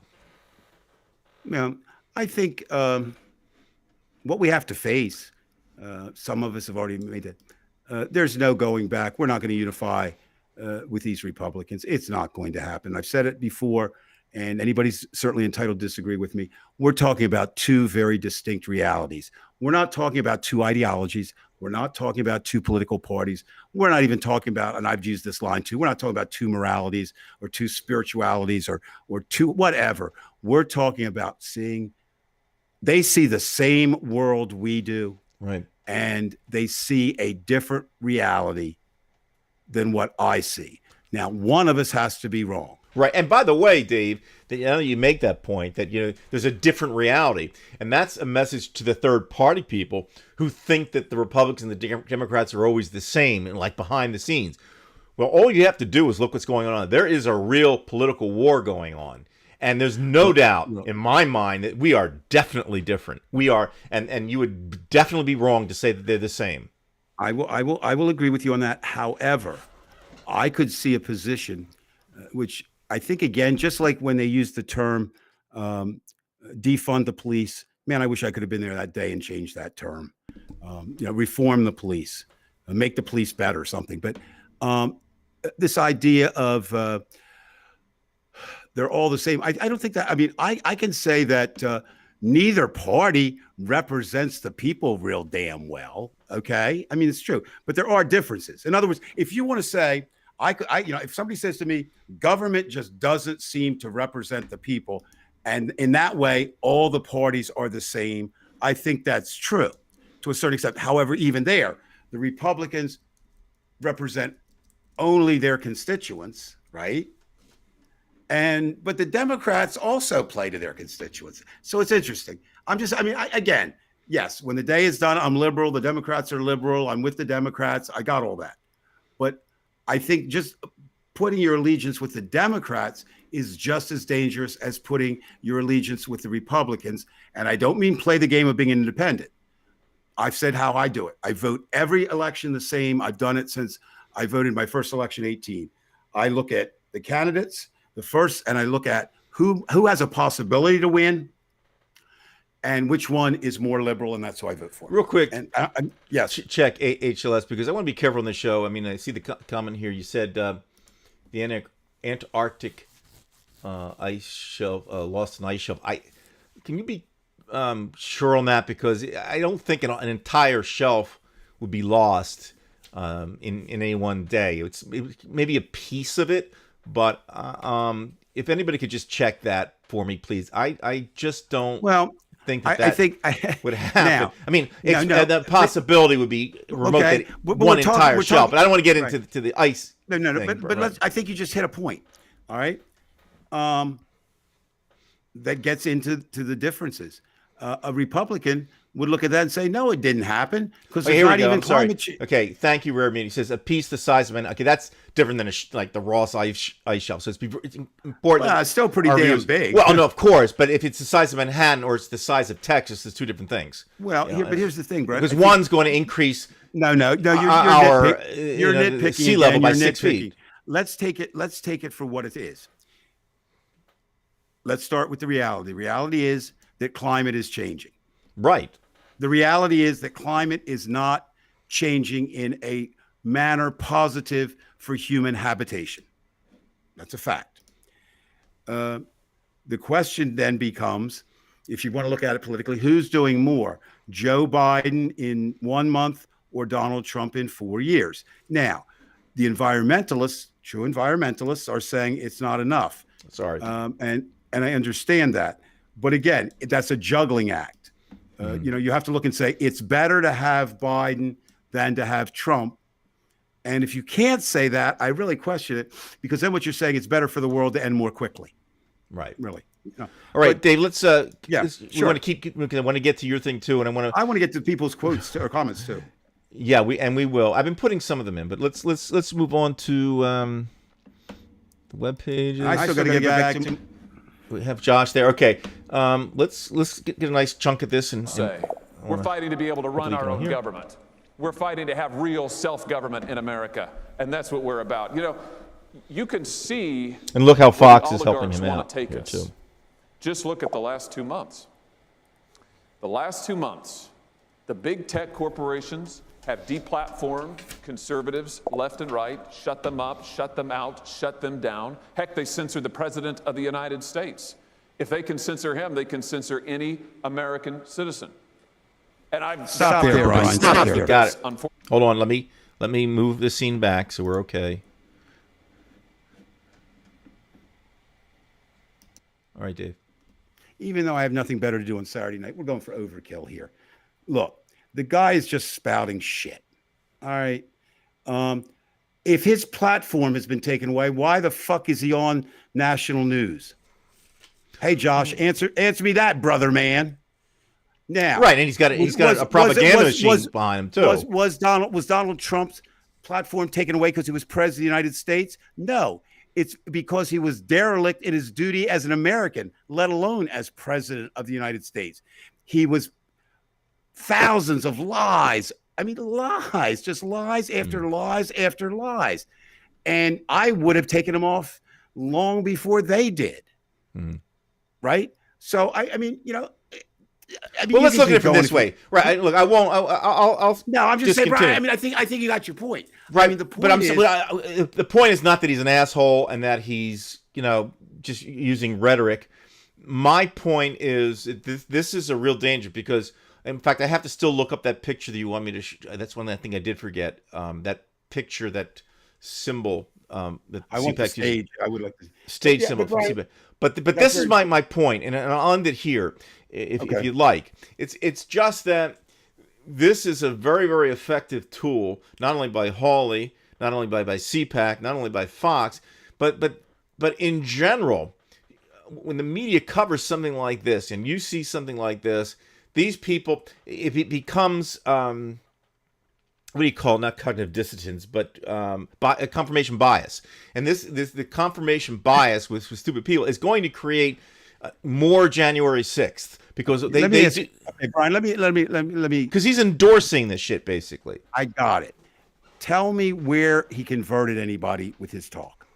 I think what we have to face, some of us have already made it. There's no going back. We're not going to unify with these Republicans. It's not going to happen. I've said it before, and anybody's certainly entitled to disagree with me. We're talking about two very distinct realities. We're not talking about two ideologies. We're not talking about two political parties. We're not even talking about, and I've used this line too, we're not talking about two moralities or two spiritualities or two whatever. We're talking about they see the same world we do. Right. And they see a different reality than what I see. Now, one of us has to be wrong. Right. And by the way, Dave, that you make that point that there's a different reality, and that's a message to the third party people who think that the Republicans and the Democrats are always the same and like behind the scenes. Well, all you have to do is look what's going on. There is a real political war going on. And there's no doubt in my mind that we are definitely different. We are, and you would definitely be wrong to say that they're the same. I will agree with you on that. However, I could see a position which I think, again, just like when they used the term defund the police, man, I wish I could have been there that day and changed that term. Reform the police, make the police better or something. But this idea of they're all the same, I don't think that. I mean, I can say that neither party represents the people real damn well. Okay, I mean, it's true, but there are differences. In other words, if you want to say, if somebody says to me, government just doesn't seem to represent the people, and in that way, all the parties are the same, I think that's true to a certain extent. However, even there, the Republicans represent only their constituents, right? But the Democrats also play to their constituents. So it's interesting. Again, yes, when the day is done, I'm liberal. The Democrats are liberal. I'm with the Democrats. I got all that. But I think just putting your allegiance with the Democrats is just as dangerous as putting your allegiance with the Republicans. And I don't mean play the game of being independent. I've said how I do it. I vote every election the same. I've done it since I voted my first election, 18. I look at the candidates, and I look at who has a possibility to win. and which one is more liberal, and that's who I vote for. Real quick, And yes, check HLS, because I want to be careful on the show. I mean, I see the comment here. You said the Antarctic ice shelf lost an ice shelf. Can you be sure on that? Because I don't think an entire shelf would be lost in any one day. It's maybe a piece of it, but if anybody could just check that for me, please. I just don't think that I think would happen. Now, I mean, no, the possibility would be remote okay, that but one we're talking- entire we're shelf. talking- But I don't want to get into right. to the ice. no, thing, but right. I think you just hit a point. All right, that gets into the differences. A Republican would look at that and say, no, it didn't happen because Oh, it's here we not go. even I'm sorry. climate change. Okay, thank you, Rare Meat. He says a piece the size of an. Okay, that's different than like the Ross ice shelf. So it's important. Well, it's still pretty our damn views- big. Well, no, of course, but if it's the size of Manhattan or it's the size of Texas, it's two different things. Well, but here's the thing, Brett. Because one's going to increase. You're our, you're the nitpicking sea level again, by you're 6 feet. Let's take it for what it is. Let's start with the reality. The reality is that climate is changing. Right. The reality is that climate is not changing in a manner positive for human habitation. That's a fact. The question then becomes, if you want to look at it politically, who's doing more, Joe Biden in 1 month or Donald Trump in 4 years? Now, the environmentalists, true environmentalists, are saying it's not enough. Sorry. And I understand that. But again, that's a juggling act. You have to look and say it's better to have Biden than to have Trump. And if you can't say that, I really question it, because then what you're saying, it's better for the world to end more quickly. Right. Really. All right, Dave. Let's. sure. We want to keep. I want to get to your thing too, and I want to get to people's quotes or comments too. Yeah, we will. I've been putting some of them in, but let's move on to the web pages. I still got to get back to. We have Josh there. Okay, let's get a nice chunk of this and we're fighting to be able to run our own here. government. We're fighting to have real self-government in America, and that's what we're about. You know, you can see. And look how where Fox the is helping oligarchs him wanna out take here us. too. Just look at the last 2 months. The last 2 months, the big tech corporations have deplatformed conservatives left and right, shut them up, shut them out, shut them down. Heck, they censored the President of the United States. If they can censor him, they can censor any American citizen. And I'm Stop there, Brian. Stop there. Got it. Hold on. Let me move the scene back so we're okay. All right, Dave. Even though I have nothing better to do on Saturday night, we're going for overkill here. Look, the guy is just spouting shit. All right. If his platform has been taken away, why the fuck is he on national news? Hey, Josh, answer me that, brother man. Now, Right, and he's got a propaganda machine behind him too. Was Donald Trump's platform taken away because he was president of the United States? No, it's because he was derelict in his duty as an American, let alone as president of the United States. He was thousands of lies. I mean, lies, just lies after lies after lies. And I would have taken him off long before they did. Right? So, I mean, Well, let's look at it from this way. Right. Look, I won't. I'll. No, I'm just saying, Brian. continue. I mean, I think you got your point. Right. I mean, the point the point is not that he's an asshole and that he's just using rhetoric. My point is this is a real danger because, in fact, I have to still look up that picture that you want me to. That's one thing I did forget. That picture, that symbol. That I want the CPAC stage. I would like to stage symbol from CPAC. But this is my point, and I'll end it here, if you'd like. It's just that this is a very, very effective tool, not only by Hawley, not only by CPAC, not only by Fox, but in general, when the media covers something like this, and you see something like this, these people, if it becomes what do you call it? Not cognitive dissonance, but a confirmation bias. And the confirmation bias with stupid people is going to create more January 6th because okay, Brian, let me because he's endorsing this shit basically. I got it. Tell me where he converted anybody with his talk.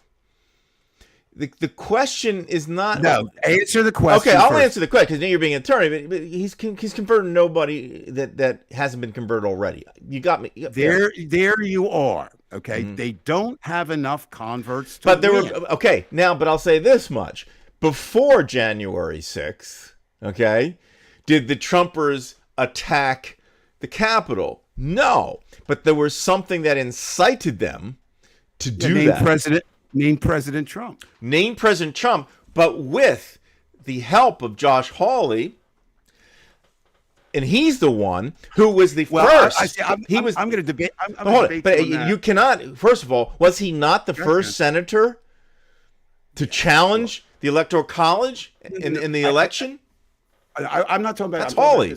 The question is not. No, answer the question. Okay, I'll first. answer the question because now you're being an attorney. But he's converted nobody that hasn't been converted already. You got me. There you are. Okay, they don't have enough converts to But there win. were now. But I'll say this much: before January 6th, okay, did the Trumpers attack the Capitol? No, but there was something that incited them to do that. Name President Trump. Name President Trump, but with the help of Josh Hawley, and he's the one who was the first. I'm going to debate. Hold on, but you cannot. First of all, was he not the first senator to challenge the Electoral College in the election? I'm not talking about. That's Hawley,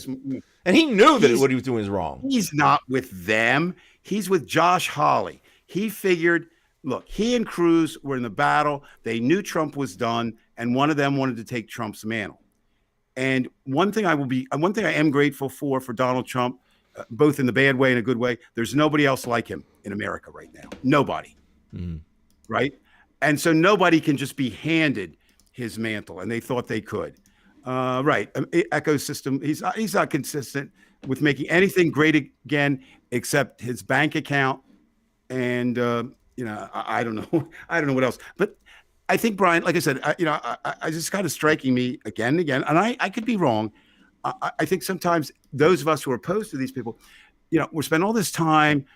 and he knew that what he was doing was wrong. He's not with them. He's with Josh Hawley. He figured. Look, he and Cruz were in the battle. They knew Trump was done, and one of them wanted to take Trump's mantle. And one thing I am grateful for Donald Trump, both in the bad way and a good way. There's nobody else like him in America right now. Nobody, right? And so nobody can just be handed his mantle, and they thought they could. Right? Ecosystem. He's not consistent with making anything great again except his bank account and. I don't know. I don't know what else. But I think, Brian, like I said, I just kind of striking me again and again, and I could be wrong. I think sometimes those of us who are opposed to these people, we're spending all this time,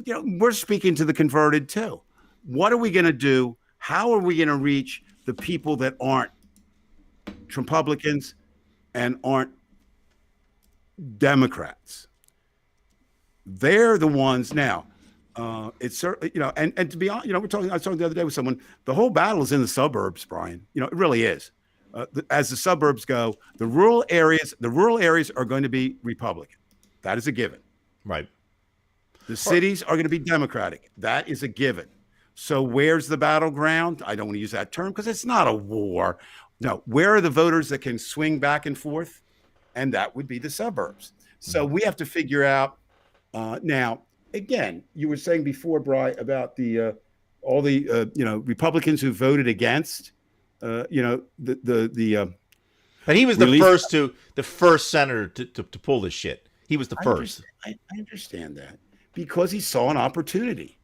we're speaking to the converted too. What are we going to do? How are we going to reach the people that aren't Trumppublicans and aren't Democrats? They're the ones now. It's certainly, and to be honest, I was talking the other day with someone, the whole battle is in the suburbs, Brian. It really is. As the suburbs go, the rural areas are going to be Republican. That is a given. Right. The cities are going to be Democratic. That is a given. So where's the battleground? I don't want to use that term because it's not a war. No, where are the voters that can swing back and forth? And that would be the suburbs. So we have to figure out now. Again, you were saying before, Bri, about the all the Republicans who voted against, But he was the first senator to pull this shit. He was the first. I understand that because he saw an opportunity.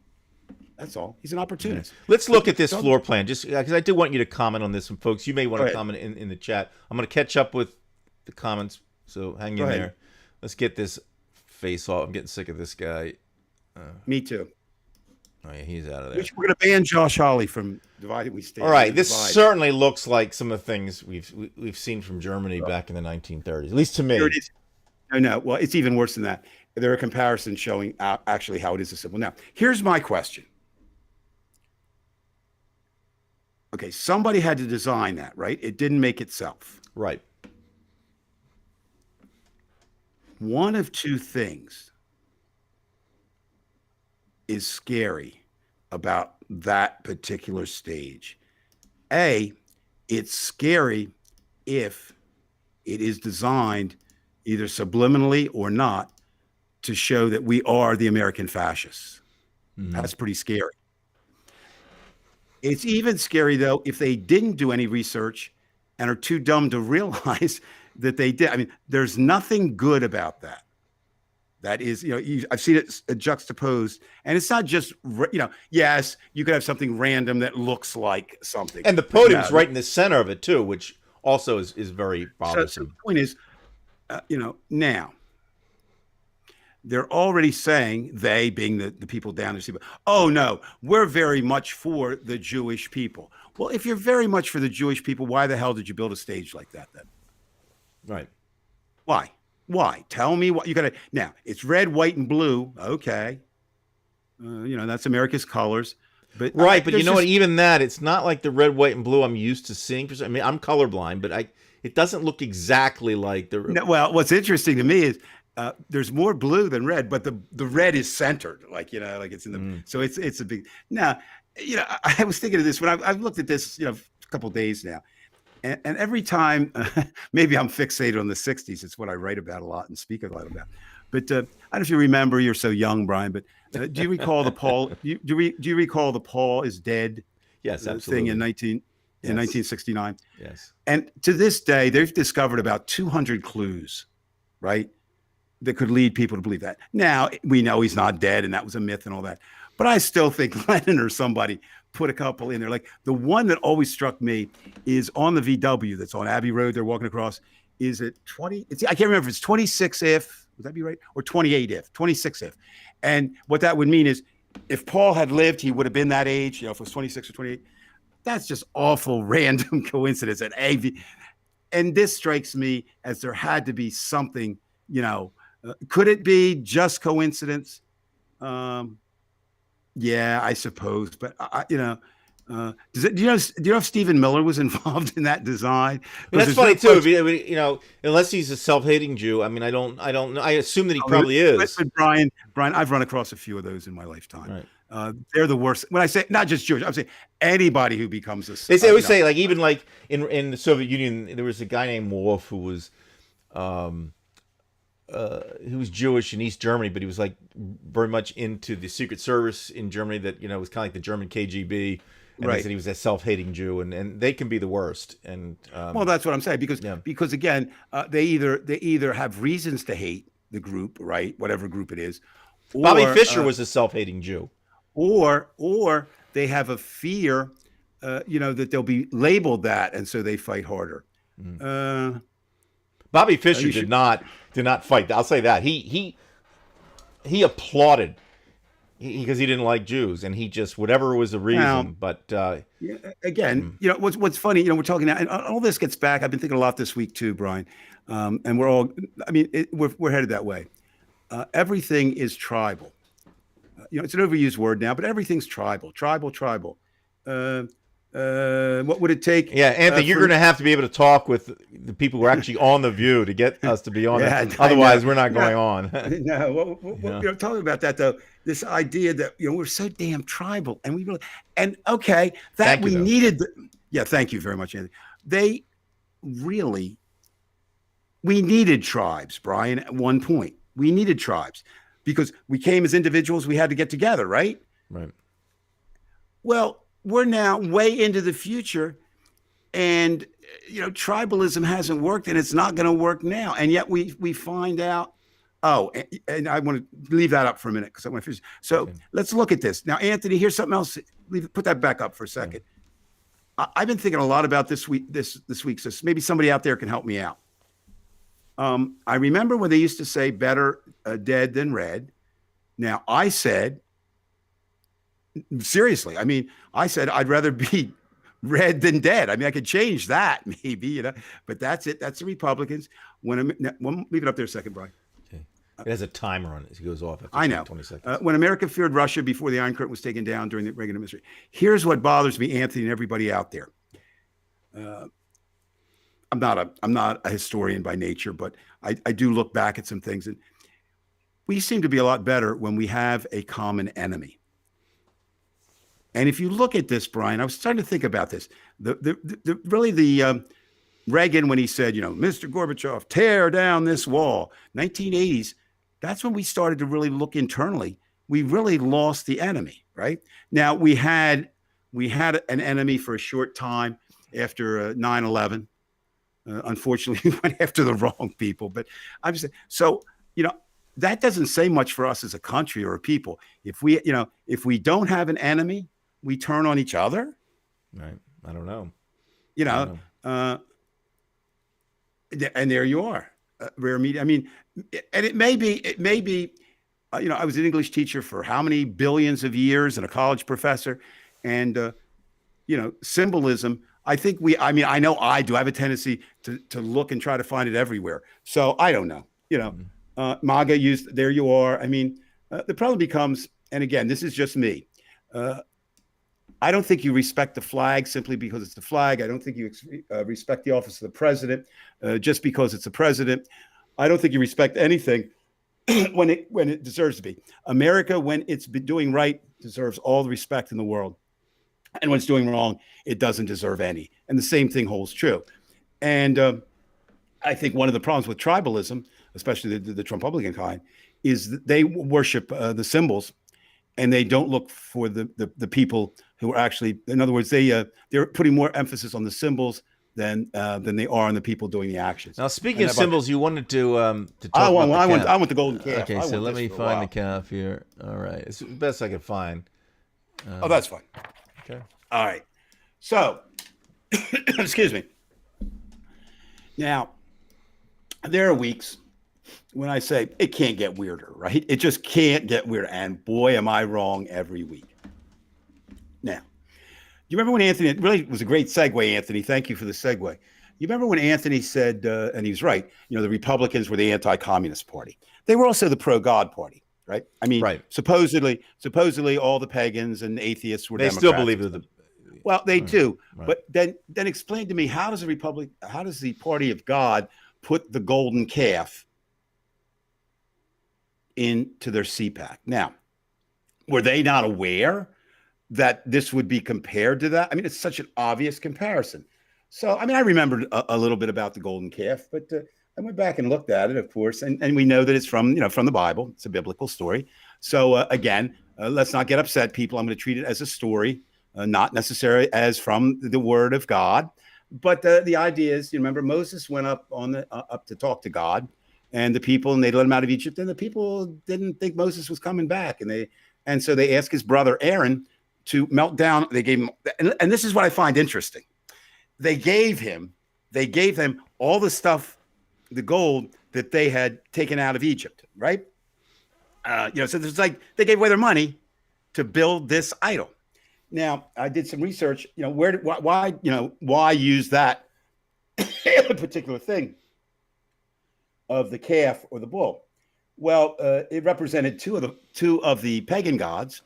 That's all. He's an opportunist. Let's look at this floor plan, just because I do want you to comment on this, and folks, you may want to comment in the chat. I'm going to catch up with the comments, so hang in there. Let's get this face off. I'm getting sick of this guy. Me too. Oh yeah, he's out of there. We're going to ban Josh Hawley from Divided We Stand. All right, this certainly looks like some of the things we've seen from Germany back in the 1930s, at least to me. Here it is. No. Well, it's even worse than that. There are comparisons showing actually how it is a symbol. Now, here's my question. Okay, somebody had to design that, right? It didn't make itself. Right. One of two things is scary about that particular stage. A, it's scary if it is designed either subliminally or not to show that we are the American fascists. That's pretty scary. It's even scary, though, if they didn't do any research and are too dumb to realize that they did. I mean, there's nothing good about that. That is, I've seen it juxtaposed, and it's not just, yes, you could have something random that looks like something. And the podium's right in the center of it, too, which also is very bothersome. So the point is, now, they're already saying, they being the people down there, oh, no, we're very much for the Jewish people. Well, if you're very much for the Jewish people, why the hell did you build a stage like that then? Right. Why? Tell me what you got to. Now, it's red, white, and blue. Okay. That's America's colors. But right. But you know what? Even that, it's not like the red, white, and blue I'm used to seeing. I mean, I'm colorblind, but it doesn't look exactly like the. No, well, what's interesting to me is there's more blue than red, but the red is centered, like it's in the. So it's a big. Now, I was thinking of this when I've looked at this, a couple of days now. And every time, maybe I'm fixated on the 60s. It's what I write about a lot and speak a lot about. But I don't know if you remember, you're so young, Brian, but do you recall the Paul? Do you recall the Paul is dead? Yes, thing absolutely. in Yes. 1969. Yes. And to this day, they've discovered about 200 clues, right, that could lead people to believe that. Now, we know he's not dead and that was a myth and all that. But I still think Lennon or somebody put a couple in there. Like the one that always struck me is on the VW that's on Abbey Road. They're walking across. Is it 20? I can't remember if it's 26 if, would that be right? Or 28 if, 26 if. And what that would mean is if Paul had lived, he would have been that age, if it was 26 or 28. That's just awful random coincidence. And this strikes me as there had to be something, could it be just coincidence? Yeah, I suppose, but do you know if Stephen Miller was involved in that design? That's funny too. Unless he's a self-hating Jew. I mean, I don't know. I assume that he probably is. But Brian, I've run across a few of those in my lifetime. Right. They're the worst. When I say not just Jewish, I'm saying anybody who becomes a. They always say like even like in the Soviet Union, there was a guy named Wolf who was Jewish in East Germany, but he was like very much into the Secret Service in Germany. That was kind of like the German KGB. And right. They said he was a self-hating Jew, and they can be the worst. And well, that's what I'm saying because again, they either have reasons to hate the group, right? Whatever group it is. Or, Bobby Fischer was a self-hating Jew. Or they have a fear, that they'll be labeled that, and so they fight harder. Bobby Fischer did not fight. I'll say that he applauded because he didn't like Jews, and he just whatever was the reason. But again, what's funny, we're talking now, and all this gets back. I've been thinking a lot this week too, Brian, and we're all. I mean, we're headed that way. Everything is tribal. It's an overused word now, but everything's tribal. What would it take? Yeah, Anthony, you're going to have to be able to talk with the people who are actually on The View to get us to be on it. Otherwise, we're not going on. No, talking about that, though, this idea that, we're so damn tribal and we really, and okay, that we needed. Thank you very much, Anthony. We needed tribes, Brian, at one point. We needed tribes because we came as individuals, we had to get together, right? Right. Well, we're now way into the future and, tribalism hasn't worked and it's not going to work now. And yet we find out, and I want to leave that up for a minute because I want to finish. So let's look at this. Now, Anthony, here's something else. Put that back up for a second. I've been thinking a lot about this week, so maybe somebody out there can help me out. I remember when they used to say better dead than red. Now I said, seriously, I said I'd rather be red than dead. I could change that maybe, but that's it. That's the Republicans. Leave it up there a second, Brian. Okay. It has a timer on it. It goes off after I know. 20 seconds. When America feared Russia before the Iron Curtain was taken down during the Reagan administration. Here's what bothers me, Anthony, and everybody out there. I'm not a historian by nature, but I do look back at some things, and we seem to be a lot better when we have a common enemy. And if you look at this, Brian, I was starting to think about this. The Reagan, when he said, Mr. Gorbachev, tear down this wall, 1980s, that's when we started to really look internally. We really lost the enemy, right? Now we had an enemy for a short time after 9/11. Unfortunately, we went after the wrong people. But I'm just saying, so, that doesn't say much for us as a country or a people. If we don't have an enemy, we turn on each other. Right. I don't know. And there you are, rare media. And it may be, I was an English teacher for how many billions of years and a college professor, and symbolism. I think I know I do. I have a tendency to look and try to find it everywhere. So I don't know. MAGA used, there you are. The problem becomes, and again, this is just me. I don't think you respect the flag simply because it's the flag. I don't think you respect the office of the president just because it's the president. I don't think you respect anything when it deserves to be. America, when it's been doing right, deserves all the respect in the world. And when it's doing wrong, it doesn't deserve any. And the same thing holds true. And I think one of the problems with tribalism, especially the Trump-Republican kind, is that they worship the symbols, and they don't look for the people who are actually, in other words, they're putting more emphasis on the symbols than they are on the people doing the actions. Now, speaking of symbols, you wanted to talk about the calf. I want the golden calf. Okay, so let me find the calf here. All right, it's the best I can find. Oh, that's fine. Okay. All right. So, excuse me. Now, there are weeks when I say it can't get weirder, right? It just can't get weirder. And boy, am I wrong every week. Now, you remember when Anthony, it really was a great segue, Anthony. Thank you for the segue. You remember when Anthony said, and he was right, the Republicans were the anti-communist party. They were also the pro-God party, right? I mean, right. supposedly all the pagans and atheists were Democrats. They still believe that well, they do. Right. But then explain to me, how does the party of God put the golden calf into their CPAC? Now, were they not aware that this would be compared to that? I mean, it's such an obvious comparison. So, I mean, I remembered a little bit about the golden calf, but I went back and looked at it, of course, and we know that it's from the Bible. It's a biblical story. So again, let's not get upset, people. I'm going to treat it as a story, not necessarily as from the Word of God. But the idea is, you remember, Moses went up up to talk to God, and the people, and they let him out of Egypt, and the people didn't think Moses was coming back, and so they asked his brother Aaron to melt down. They gave him, and this is what I find interesting. They gave him all the stuff, the gold that they had taken out of Egypt, right? So there's like they gave away their money to build this idol. Now, I did some research. Why use that particular thing of the calf or the bull? Well, it represented two of the pagan gods.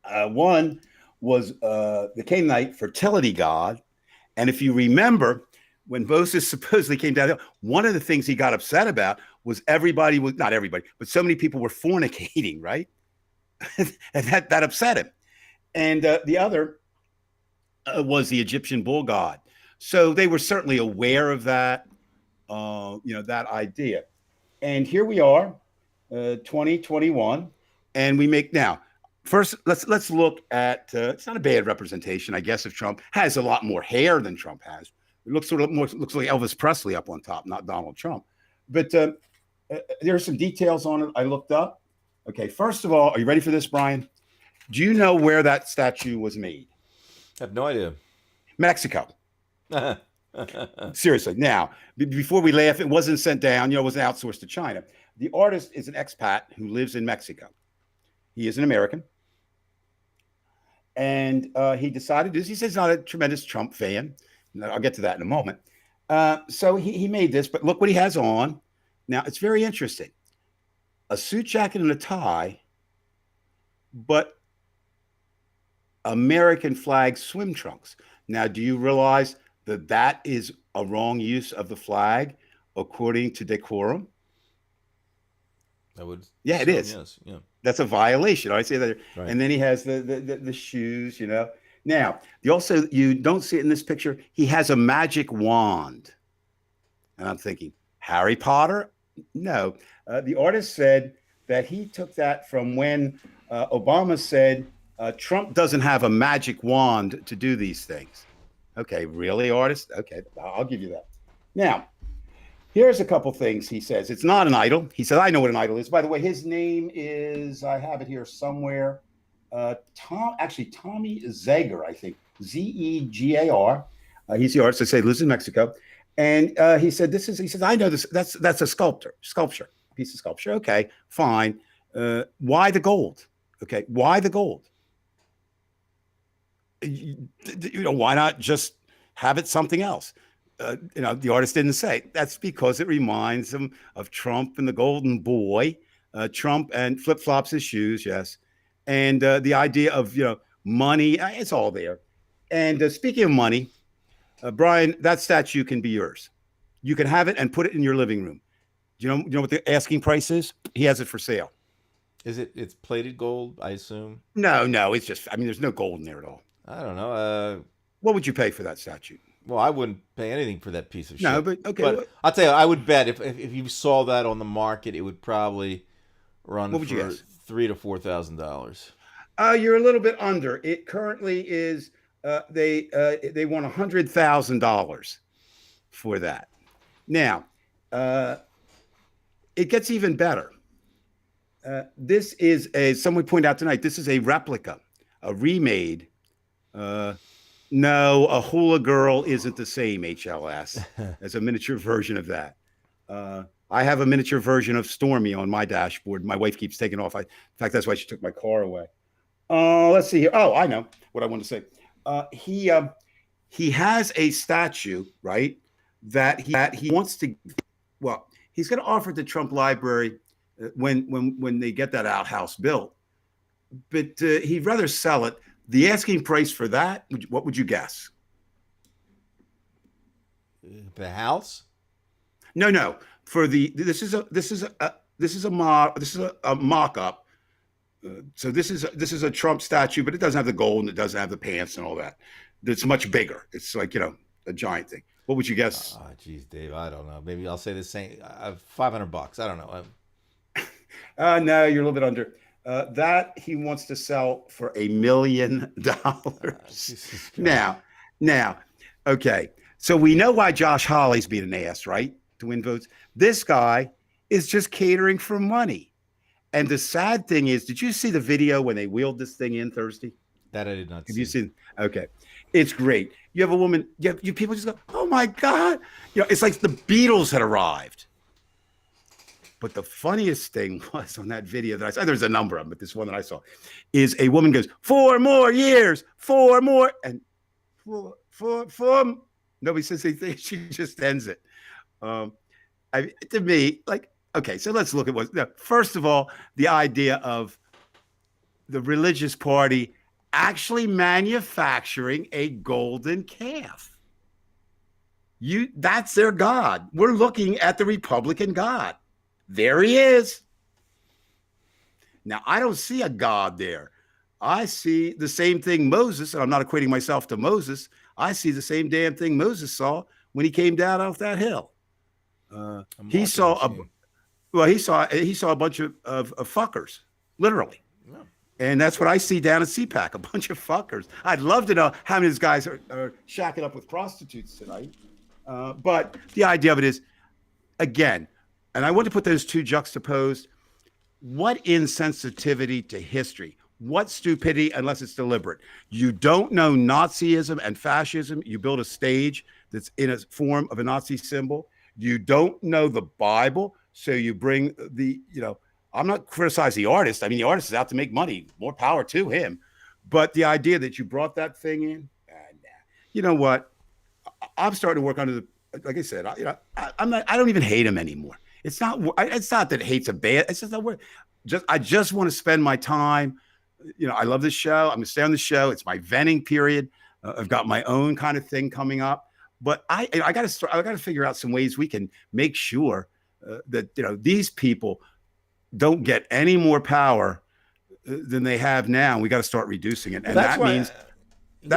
One was the Canaanite fertility god, and if you remember, when Moses supposedly came down, one of the things he got upset about was not everybody, but so many people were fornicating, right? And that upset him. And the other was the Egyptian bull god. So they were certainly aware of that, that idea. And here we are, 2021, and we make now. First, let's look at. It's not a bad representation, I guess, of Trump. Has a lot more hair than Trump has. It looks like Elvis Presley up on top, not Donald Trump. But there are some details on it I looked up. Okay, first of all, are you ready for this, Brian? Do you know where that statue was made? I have no idea. Mexico. Seriously. Now, before we laugh, it wasn't sent down. It wasn't outsourced to China. The artist is an expat who lives in Mexico. He is an American. And he decided this. He says he's not a tremendous Trump fan. I'll get to that in a moment. So he made this, but look what he has on. Now, it's very interesting. A suit jacket and a tie, but American flag swim trunks. Now, do you realize that is a wrong use of the flag according to decorum? I would. Yeah, it is. Yes. Yeah. That's a violation. I say that. Right. And then he has the shoes, Now, you don't see it in this picture. He has a magic wand. And I'm thinking, Harry Potter? No. The artist said that he took that from when Obama said Trump doesn't have a magic wand to do these things. Okay, really, artist? Okay, I'll give you that. Now, here's a couple things he says. It's not an idol. He said, I know what an idol is. By the way, his name is, I have it here somewhere, Tommy Zegar, I think, Zegar. He's the artist. I say lives in Mexico. And he said, I know this. That's a sculpture, piece of sculpture. Okay, fine. Why the gold? Okay, why the gold? Why not just have it something else? The artist didn't say. That's because it reminds him of Trump and the golden boy, Trump and flip-flops his shoes, yes. And the idea of, money, it's all there. And speaking of money, Brian, that statue can be yours. You can have it and put it in your living room. Do you know what the asking price is? He has it for sale. It's plated gold, I assume? No, it's just, there's no gold in there at all. I don't know. What would you pay for that statue? Well, I wouldn't pay anything for that piece of shit. No, but okay. But I'll tell you, I would bet if you saw that on the market, it would probably run for $3,000 to $4,000. You're a little bit under. It currently is. They want $100,000 for that. Now, it gets even better. This is someone pointed out tonight. This is a replica, a remade. No, a hula girl isn't the same, HLS, as a miniature version of that. I have a miniature version of Stormy on my dashboard. My wife keeps taking off. In fact, that's why she took my car away. Let's see here. Oh, I know what I want to say. He has a statue, right? That he wants to. Well, he's going to offer it to Trump Library when they get that outhouse built. But he'd rather sell it. The asking price for that, what would you guess? The house? No. For this is a mock-up. So this is a Trump statue, but it doesn't have the gold and it doesn't have the pants and all that. It's much bigger. It's like, a giant thing. What would you guess? Oh, geez, Dave, I don't know. Maybe I'll say the same. $500. I don't know. No, you're a little bit under. That he wants to sell for $1 million. Now, okay. So we know why Josh Hawley's being an ass, right? To win votes. This guy is just catering for money. And the sad thing is, did you see the video when they wheeled this thing in Thursday? That I did not see. Have you seen? Okay. It's great. You have a woman, you people just go, oh my God. It's like the Beatles had arrived. But the funniest thing was on that video that I saw, there's a number of them, but this one that I saw is a woman goes, 4 more years, 4 more. And four. Nobody says anything. She just ends it. To me, like, okay, so let's look at first of all, the idea of the religious party actually manufacturing a golden calf. That's their God. We're looking at the Republican God. There he is. Now, I don't see a God there. I see the same thing Moses, and I'm not equating myself to Moses. I see the same damn thing Moses saw when he came down off that hill. He saw a bunch of fuckers, literally. Yeah. And that's what I see down at CPAC, a bunch of fuckers. I'd love to know how many of these guys are shacking up with prostitutes tonight. But the idea of it is, again, and I want to put those two juxtaposed. What insensitivity to history? What stupidity, unless it's deliberate? You don't know Nazism and fascism. You build a stage that's in a form of a Nazi symbol. You don't know the Bible. So you bring I'm not criticizing the artist. I mean, the artist is out to make money. More power to him. But the idea that you brought that thing in, you know what? I'm starting to work under like I said, I don't even hate him anymore. It's not that hate's a bad. It's just not word. I just want to spend my time. I love this show. I'm going to stay on the show. It's my venting period. I've got my own kind of thing coming up. But I got to figure out some ways we can make sure that these people don't get any more power than they have now. We got to start reducing it, and that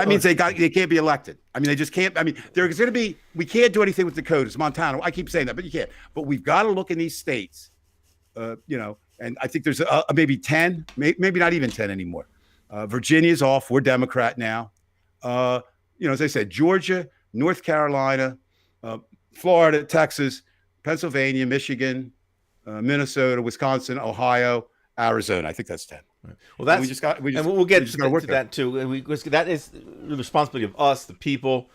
means they can't be elected. I mean, they just can't. I mean, there's going to be. We can't do anything with Dakotas, Montana. I keep saying that, but you can't. But we've got to look in these states, and I think there's maybe 10, maybe not even 10 anymore. Virginia's off. We're Democrat now. As I said, Georgia, North Carolina, Florida, Texas, Pennsylvania, Michigan, Minnesota, Wisconsin, Ohio, Arizona. I think that's 10. Well, we'll get to that too. That is the responsibility of us, the people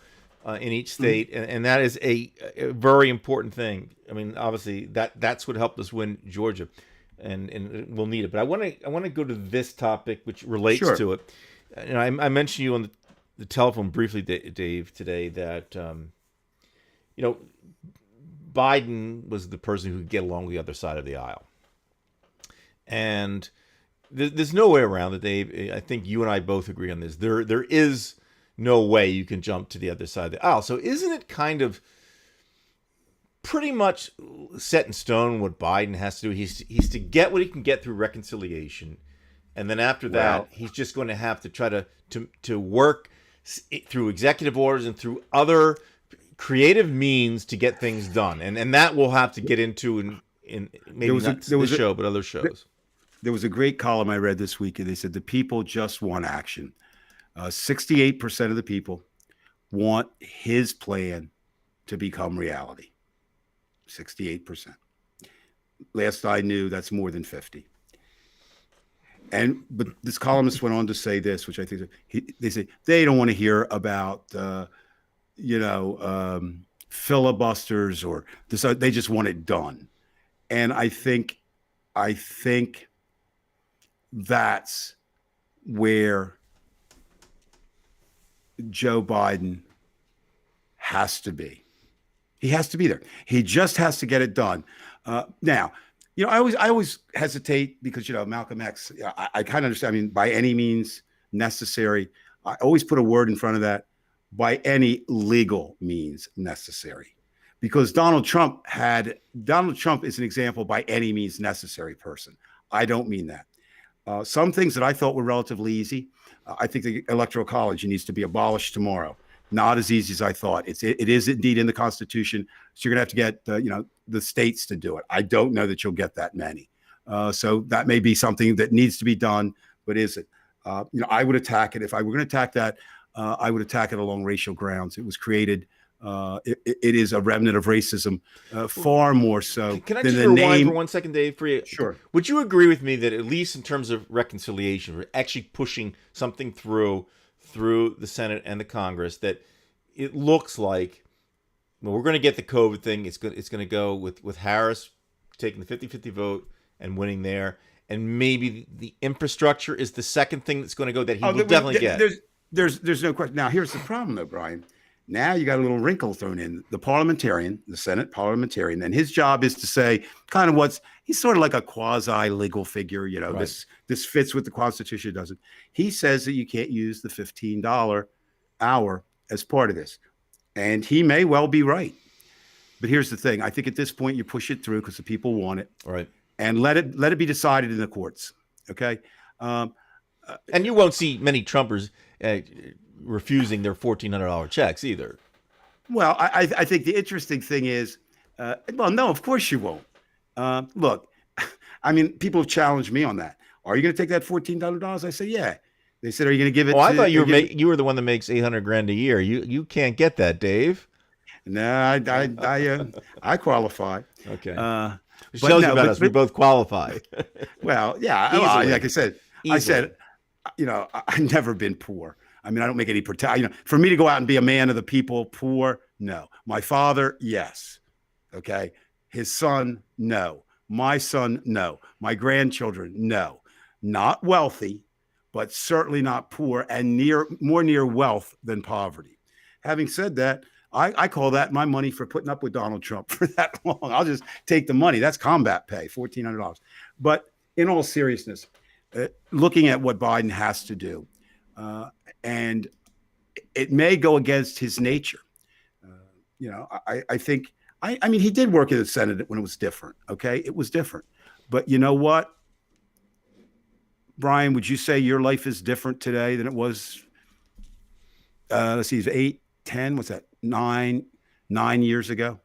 in each state, and that is a very important thing. I mean, obviously that's what helped us win Georgia, and we'll need it. But I want to go to this topic, which relates to it. I mentioned you on the telephone briefly, Dave, today that Biden was the person who could get along with the other side of the aisle, and there's no way around it, Dave. I think you and I both agree on this. There is no way you can jump to the other side of the aisle. So isn't it kind of pretty much set in stone what Biden has to do? He's to get what he can get through reconciliation, and then after that, he's just going to have to try to work through executive orders and through other creative means to get things done, and that we'll have to get into in maybe not this show, but other shows. there was a great column I read this week, and they said the people just want action. 68% of the people want his plan to become reality. 68%. Last I knew, that's more than 50. But this columnist went on to say this, which I think they say they don't want to hear about, filibusters or this. They just want it done. And I think that's where Joe Biden has to be. He has to be there. He just has to get it done. Now, I always hesitate because, Malcolm X, I kind of understand. I mean, by any means necessary. I always put a word in front of that, by any legal means necessary. Because Donald Trump is an example by any means necessary person. I don't mean that. Some things that I thought were relatively easy. I think the Electoral College needs to be abolished tomorrow. Not as easy as I thought. It is indeed in the Constitution. So you're going to have to get the states to do it. I don't know that you'll get that many. So that may be something that needs to be done. But is it? I would attack it. If I were going to attack that, I would attack it along racial grounds. It was created. It is a remnant of racism, far more so. Can I than just the rewind name. for 1 second, Dave? For you? Sure. Would you agree with me that at least in terms of reconciliation, we're actually pushing something through the Senate and the Congress that it looks like, well, we're going to get the COVID thing. It's going to go with Harris taking the 50-50 vote and winning there, and maybe the infrastructure is the second thing that's going to go that he will definitely get. There's no question. Now, here's the problem, though, Brian. Now you got a little wrinkle thrown in. The Senate parliamentarian, and his job is to say kind of he's sort of like a quasi-legal figure. Right. This fits with the Constitution, doesn't. He says that you can't use the $15 hour as part of this. And he may well be right. But here's the thing. I think at this point you push it through because the people want it. Right. And let it be decided in the courts. Okay. And you won't see many Trumpers refusing their $1,400 checks either. Well, I think the interesting thing is, no, of course you won't. Look, I mean, people have challenged me on that. Are you going to take that $1,400? I say, yeah. They said, are you going to give it? Oh, I thought you were the one that makes $800,000 a year. You can't get that, Dave. No, I qualify. Okay. Which tells you about us. We both qualify. Well, yeah. Like I said, I've never been poor. I mean, I don't make any for me to go out and be a man of the people, poor, no. My father, yes. Okay. His son, no. My son, no. My grandchildren, no. Not wealthy, but certainly not poor, and more near wealth than poverty. Having said that, I call that my money for putting up with Donald Trump for that long. I'll just take the money. That's combat pay, $1,400. But in all seriousness, looking at what Biden has to do, and it may go against his nature. I think, I mean, he did work in the Senate when it was different. Okay. It was different. But you know what, Brian, would you say your life is different today than it was, let's see, 8, 10, what's that? 9 years ago?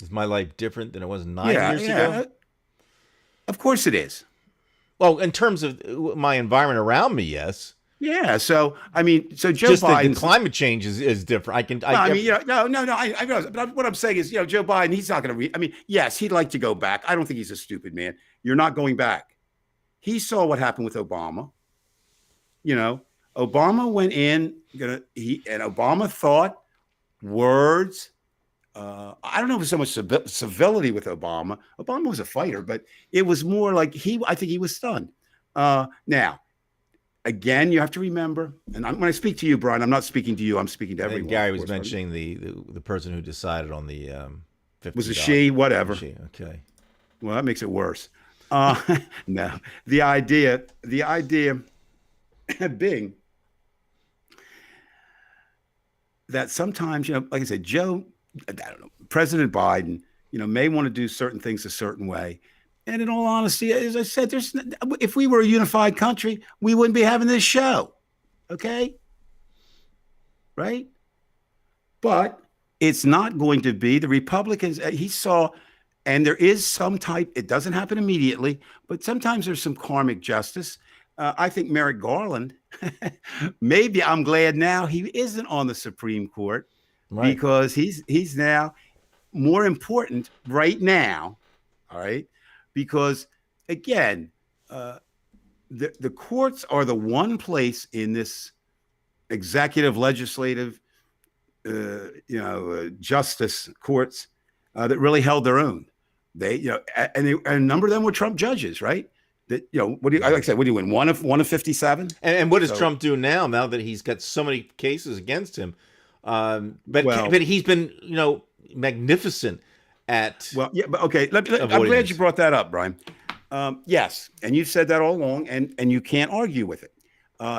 Is my life different than it was 9 years ago? Of course it is. Well, in terms of my environment around me, yes. Yeah. So, I mean, Joe Biden, the climate change is different. I realize. But what I'm saying is, Joe Biden, he's not going to I mean, yes, he'd like to go back. I don't think he's a stupid man. You're not going back. He saw what happened with Obama. Obama went in, and Obama thought words. I don't know if it was so much civility with Obama. Obama was a fighter, but it was more like I think he was stunned. Now, again, you have to remember, and when I speak to you, Brian, I'm not speaking to you. I'm speaking to everyone. Gary was mentioning the person who decided on the $50. Was a she, whatever. She, okay. Well, that makes it worse. No, the idea being that sometimes, like I said, I don't know, President Biden, may want to do certain things a certain way. And in all honesty, as I said, if we were a unified country, we wouldn't be having this show. Okay? Right? But it's not going to be. The Republicans, he saw And there is some type, it doesn't happen immediately, but sometimes there's some karmic justice. I think Merrick Garland, maybe I'm glad now he isn't on the Supreme Court, Right. because he's now more important right now. All right. Because again, the courts are the one place in this executive, legislative, justice courts that really held their own. They, and a number of them were Trump judges, right? That, what do you, like I said, what do you win? One of 57? And what does Trump do now that he's got so many cases against him? But he's been, magnificent at. Well, yeah, but okay. I'm glad you brought that up, Brian. Yes, and you've said that all along, and you can't argue with it.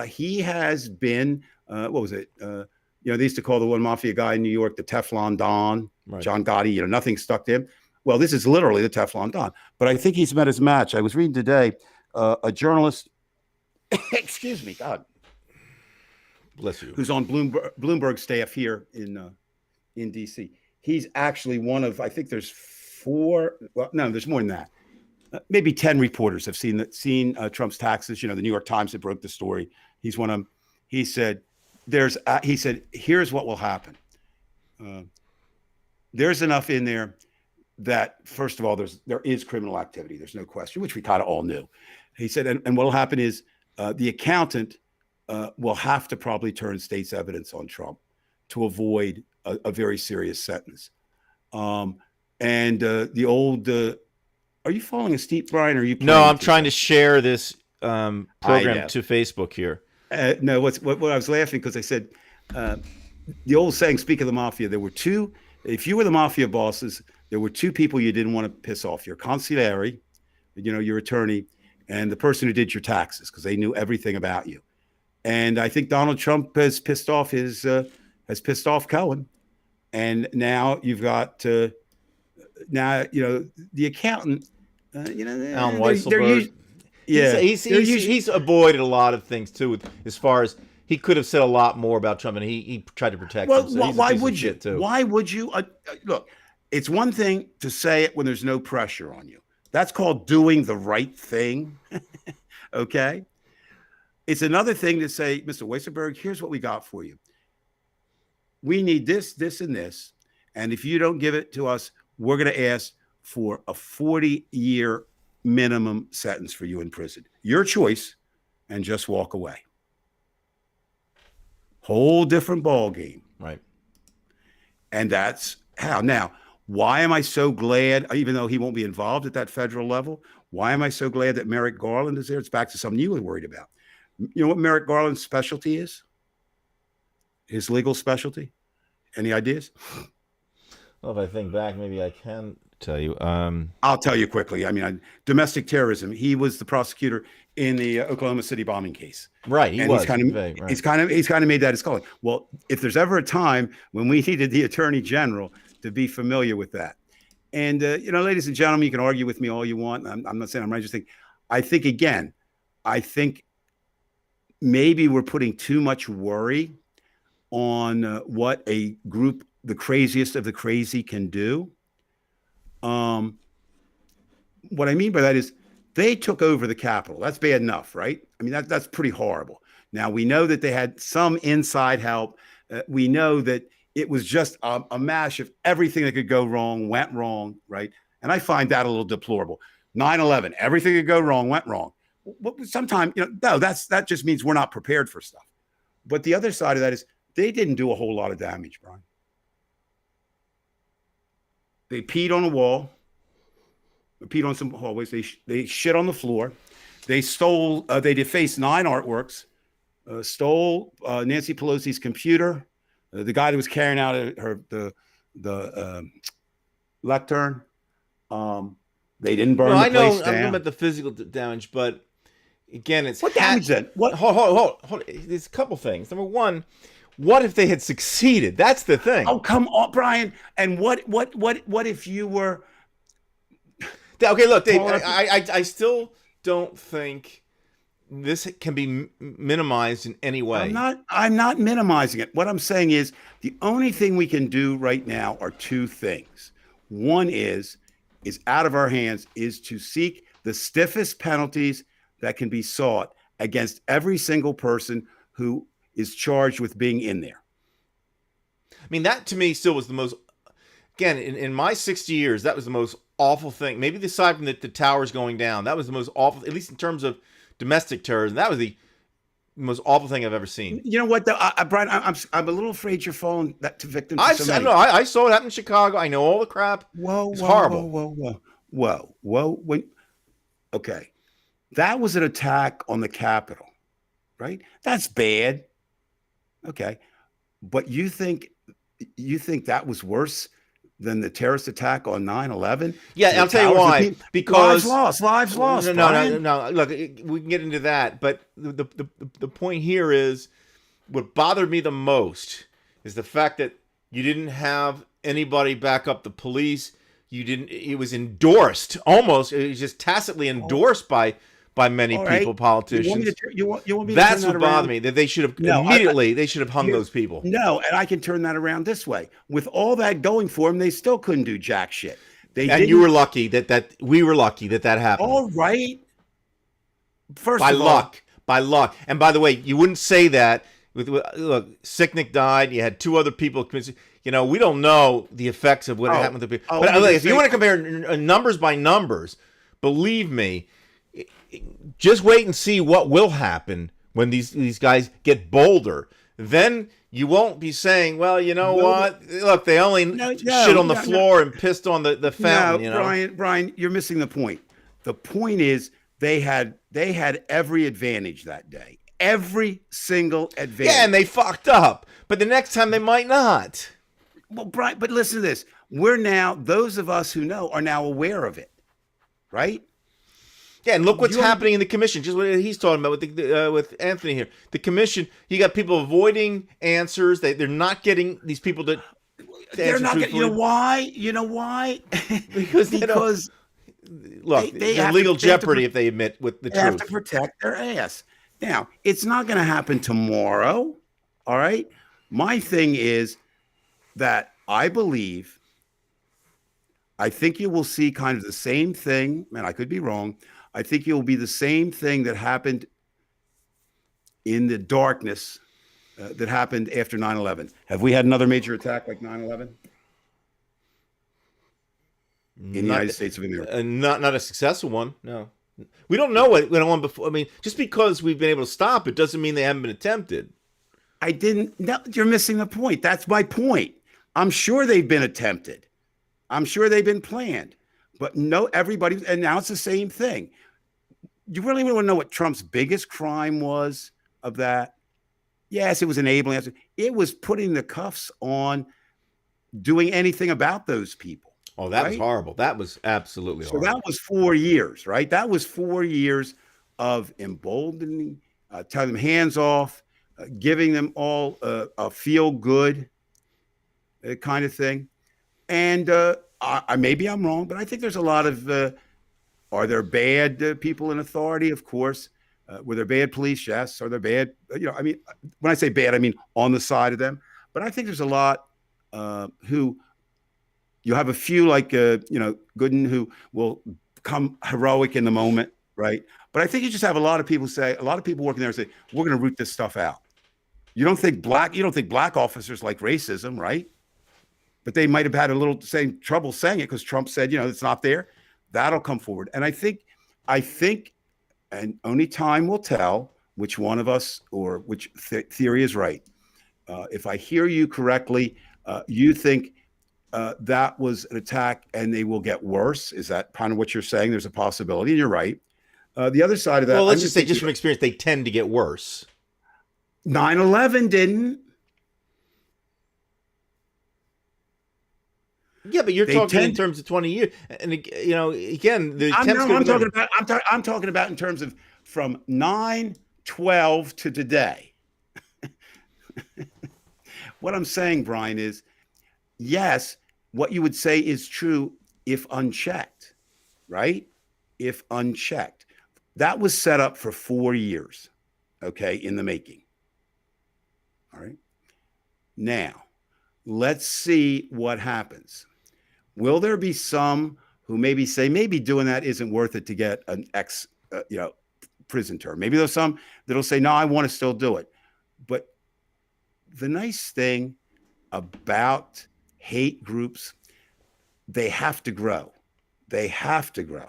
He has been, what was it? They used to call the one mafia guy in New York the Teflon Don, right. John Gotti. Nothing stuck to him. Well, this is literally the Teflon Don. But I think he's met his match. I was reading today, a journalist, excuse me, God, bless you, who's on Bloomberg staff here in D.C. He's actually one of, I think there's 4. Well, no, there's more than that. Maybe 10 reporters have seen Trump's taxes. The New York Times that broke the story. He's one of them. He said, here's what will happen. There's enough in there that, first of all, there is criminal activity. There's no question, which we kind of all knew. He said, and what will happen is the accountant will have to probably turn state's evidence on Trump to avoid a very serious sentence. And the old, are you falling asleep, Brian? Or are you? No, I'm trying to share this program to Facebook here. No, what I was laughing because I said, the old saying, speak of the mafia, there were 2, if you were the mafia bosses, there were 2 people you didn't want to piss off: your consigliere, your attorney, and the person who did your taxes, because they knew everything about you. And I think Donald Trump has pissed off Cohen, and now you've got the accountant, Alan Weisselberg. He's avoided a lot of things too, as far as he could have said a lot more about Trump, and he tried to protect him. So why would you? Why would you? Look, it's one thing to say it when there's no pressure on you. That's called doing the right thing. Okay. It's another thing to say, Mr. Weisselberg, here's what we got for you. We need this, this, and this. And if you don't give it to us, we're going to ask for a 40-year minimum sentence for you in prison. Your choice, and just walk away. Whole different ball game. Right. And that's how. Now, why am I so glad, even though he won't be involved at that federal level, why am I so glad that Merrick Garland is there? It's back to something you were worried about. You know what Merrick Garland's specialty is? His legal specialty? Any ideas? Well, if I think back, maybe I can tell you. I'll tell you quickly. I mean, domestic terrorism. He was the prosecutor in the Oklahoma City bombing case. Right. He's kind of made that his calling. Well, if there's ever a time when we needed the attorney general to be familiar with that, and ladies and gentlemen, you can argue with me all you want. I'm not saying I'm right. Just think. I think maybe we're putting too much worry on what a group, the craziest of the crazy, can do. What I mean by that is they took over the Capitol. That's bad enough, right? I mean, that's pretty horrible. Now, we know that they had some inside help. We know that it was just a mash of everything that could go wrong, went wrong, right? And I find that a little deplorable. 9/11, everything could go wrong, went wrong. Sometimes, no, that just means we're not prepared for stuff. But the other side of that is they didn't do a whole lot of damage, Brian. They peed on a wall. They peed on some hallways. They shit on the floor. They stole. They defaced 9 artworks. Stole Nancy Pelosi's computer. The guy that was carrying out the lectern. They didn't burn the place down. I know about the physical damage, but again, it's what damage then? What? Hold. There's a couple things. Number one, what if they had succeeded? That's the thing. Oh, come on, Brian. And what if you were? Okay, look, Dave. I still don't think this can be minimized in any way. I'm not minimizing it. What I'm saying is the only thing we can do right now are 2 things. One is is out of our hands is to seek the stiffest penalties that can be sought against every single person who is charged with being in there. I mean, that to me still was the most, again, in my 60 years, that was the most awful thing. Maybe aside from the towers going down, that was the most awful, at least in terms of domestic terrorism. That was the most awful thing I've ever seen. You know what, though, Brian, I'm a little afraid you're falling to victim to so many. I saw it happen in Chicago. I know all the crap. It's horrible. Whoa. Okay. That was an attack on the Capitol, right? That's bad. Okay. But you think that was worse than the terrorist attack on 9/11? Yeah, I'll tell you why. Because lives lost. No. Look, we can get into that, but the point here is, what bothered me the most is the fact that you didn't have anybody back up the police. You didn't. It was endorsed almost. It was just tacitly endorsed by many people, politicians. You want me to That's turn what that bothered around? me. That they should have immediately. They should have hung those people. No, and I can turn that around this way. With all that going for them, they still couldn't do jack shit. You were lucky that we were lucky that happened. All right. First by of all, luck. And by the way, you wouldn't say that. Look, Sicknick died. You had two other people. We don't know the effects of what happened to people. But if you want to compare numbers by numbers, believe me, just wait and see what will happen when these guys get bolder. Then you won't be saying, well, you know what? Look, they only shit on the floor and pissed on the fountain. Brian, you're missing the point. The point is they had every advantage that day. Every single advantage. Yeah, and they fucked up. But the next time they might not. Well, Brian, but listen to this. Those of us who know are now aware of it, right? Yeah, and look what's happening in the commission. Just what he's talking about with Anthony here. The commission, you got people avoiding answers. They're not getting these people to they're not getting. You know why? because look, they're legal jeopardy if they admit with the truth. They have to protect their ass. Now, it's not going to happen tomorrow. All right. My thing is that I think you will see kind of the same thing. Man, I could be wrong. I think it will be the same thing that happened in the darkness that happened after 9/11. Have we had another major attack like 9/11? In the United States of America? Not a successful one, no. We don't know what went on before. I mean, just because we've been able to stop it doesn't mean they haven't been attempted. No, you're missing the point. That's my point. I'm sure they've been attempted. I'm sure they've been planned. But no, everybody, and now it's the same thing. You really want to know what Trump's biggest crime was of that? Yes, it was enabling. It was putting the cuffs on doing anything about those people. Oh, that was horrible. That was absolutely horrible. So that was 4 years, right? That was 4 years of emboldening, telling them hands off, giving them all a feel good kind of thing. And maybe I'm wrong, but I think there's a lot of, are there bad people in authority? Of course. Were there bad police? Yes. Are there bad? I mean, when I say bad, I mean on the side of them. But I think there's a lot who, you have a few like, Gooden who will come heroic in the moment, right? But I think you just have a lot of people working there say, we're going to root this stuff out. You don't think black officers like racism, right? But they might have had a little trouble saying it because Trump said, it's not there. That'll come forward. And I think, and only time will tell which one of us or which theory is right. If I hear you correctly, you think that was an attack and they will get worse. Is that kind of what you're saying? There's a possibility, and you're right. The other side of that. Well, let's just say, just from experience, they tend to get worse. 9/11 didn't. Yeah, but you're talking in terms of 20 years, and again, the I'm talking about in terms of from 9/12 to today. What I'm saying, Brian, is yes, what you would say is true if unchecked, right? If unchecked. That was set up for 4 years, okay, in the making. All right. Now, let's see what happens. Will there be some who maybe say maybe doing that isn't worth it to get an prison term. Maybe there's some that'll say, no, I want to still do it. But the nice thing about hate groups, they have to grow. They have to grow.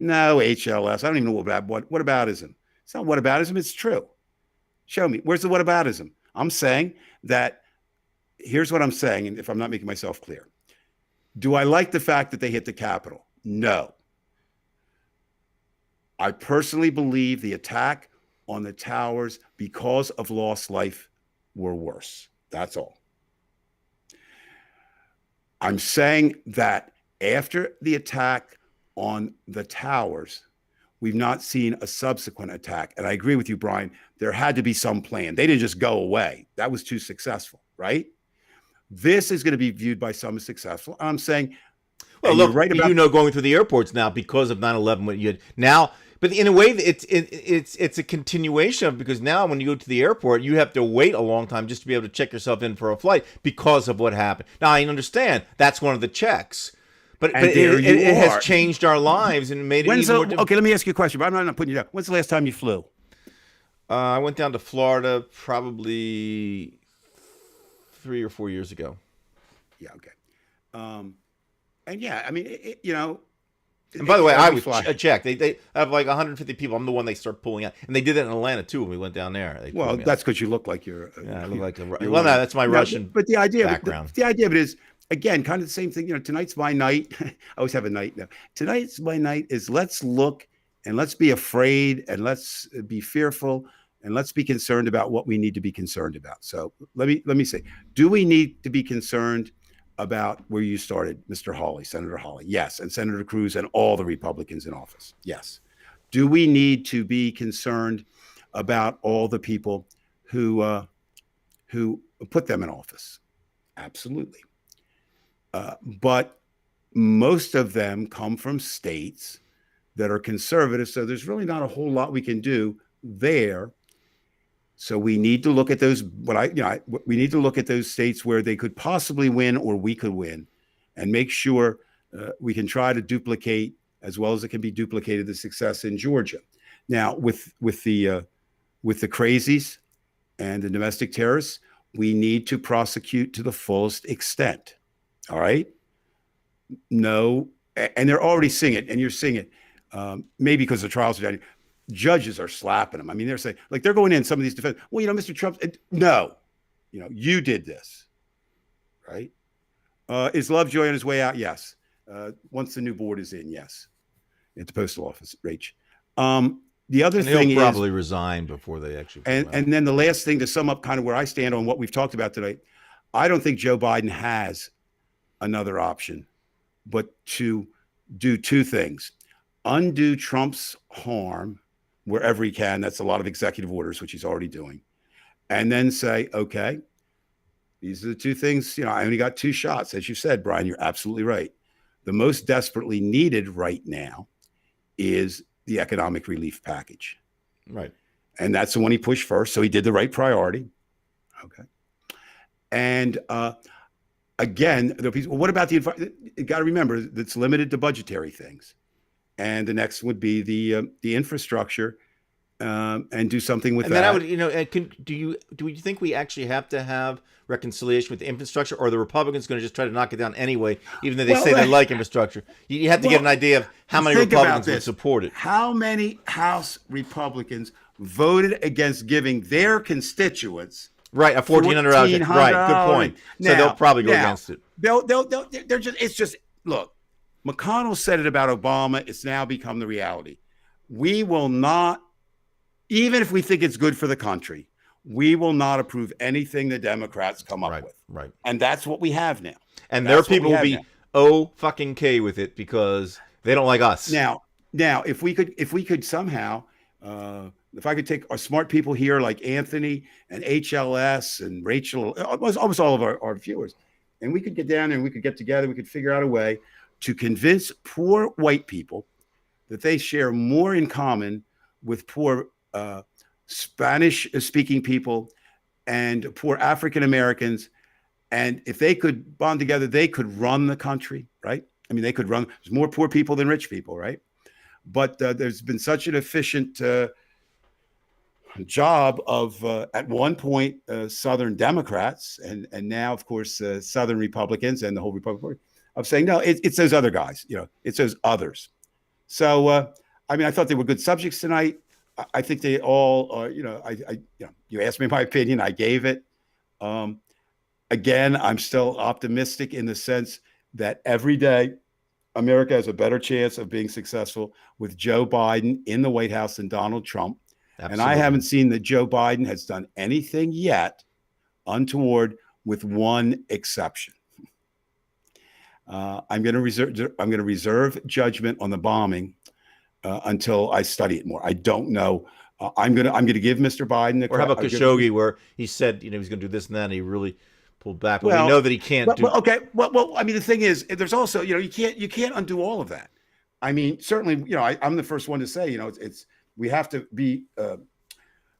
No, HLS. I don't even know whataboutism. It's not whataboutism. It's true. Show me. Where's the whataboutism? I'm saying that, here's what I'm saying, and if I'm not making myself clear. Do I like the fact that they hit the Capitol? No. I personally believe the attack on the towers because of lost life were worse. That's all. I'm saying that after the attack on the towers, we've not seen a subsequent attack. And I agree with you, Brian. There had to be some plan. They didn't just go away. That was too successful, right? This is going to be viewed by some as successful. I'm saying, well, look, right about, going through the airports now because of 9/11. What you had now, but in a way, it's a continuation of, because now when you go to the airport, you have to wait a long time just to be able to check yourself in for a flight because of what happened. Now I understand that's one of the checks. But it has changed our lives and made it even more difficult. Okay, let me ask you a question, but I'm not putting you down. When's the last time you flew? I went down to Florida probably 3 or 4 years ago. Yeah, okay. And yeah, I mean, and by the way, I was checked. They have like 150 people. I'm the one they start pulling out. And they did that in Atlanta, too, when we went down there. Well, that's because you look like you're... I look like well, no, that's my Russian but the idea background. The idea of it is, again, kind of the same thing. Tonight's my night. I always have a night now. Tonight's my night is let's look and let's be afraid and let's be fearful and let's be concerned about what we need to be concerned about. So let me say, do we need to be concerned about where you started, Mr. Hawley, Senator Hawley? Yes. And Senator Cruz and all the Republicans in office? Yes. Do we need to be concerned about all the people who put them in office? Absolutely. But most of them come from states that are conservative, so there's really not a whole lot we can do there. So we need to look at those. We need to look at those states where they could possibly win or we could win, and make sure we can try to duplicate as well as it can be duplicated the success in Georgia. Now, with the crazies and the domestic terrorists, we need to prosecute to the fullest extent. All right. No, and they're already seeing it, and you're seeing it. Maybe because the trials are done. Judges are slapping them. I mean, they're saying, like, they're going in some of these defense. Well, Mr. Trump, no, you did this, right? Is Lovejoy on his way out? Yes. Once the new board is in, yes, at the postal office, Rach. The other thing he'll probably resign before they actually. And then the last thing to sum up kind of where I stand on what we've talked about tonight, I don't think Joe Biden has another option but to do two things: undo Trump's harm wherever he can. That's a lot of executive orders, which he's already doing. And then say, okay, these are the two things. I only got 2 shots. As you said, Brian, you're absolutely right. The most desperately needed right now is the economic relief package. Right. And that's the one he pushed first. So he did the right priority. Okay. And again, what about the environment? You got to remember that's limited to budgetary things. And the next would be the infrastructure, and do something with that. And then I would, do you think we actually have to have reconciliation with the infrastructure, or are the Republicans going to just try to knock it down anyway, even though they say they like infrastructure? You have to get an idea of how many Republicans would support it. How many House Republicans voted against giving their constituents a $1,400? Right, good point. So they'll probably go against it. They're just look. McConnell said it about Obama. It's now become the reality. We will not, even if we think it's good for the country, we will not approve anything the Democrats come up with. Right. And that's what we have now. And their people will be fucking K with it because they don't like us. Now, if we could somehow, if I could take our smart people here like Anthony and HLS and Rachel, almost all of our viewers, and we could get down and we could get together, we could figure out a way to convince poor white people that they share more in common with poor Spanish-speaking people and poor African Americans. And if they could bond together, they could run the country, right? I mean, they could run. There's more poor people than rich people, right? But there's been such an efficient job of at one point Southern Democrats and now, of course, Southern Republicans and the whole Republican Party of saying no, it's those other guys. It's those others. So I mean, I thought they were good subjects tonight. I think they all are. You asked me my opinion. I gave it. Again, I'm still optimistic in the sense that every day America has a better chance of being successful with Joe Biden in the White House than Donald Trump. Absolutely. And I haven't seen that Joe Biden has done anything yet untoward, with one exception. I'm going to reserve judgment on the bombing until I study it more. I don't know. I'm going to give Mr. Biden. Or how about Khashoggi, where he said he's going to do this and that, and he really pulled back. But we know that he can't do. Okay. Well, I mean, the thing is, there's also you can't undo all of that. I mean, certainly, I'm the first one to say we have to be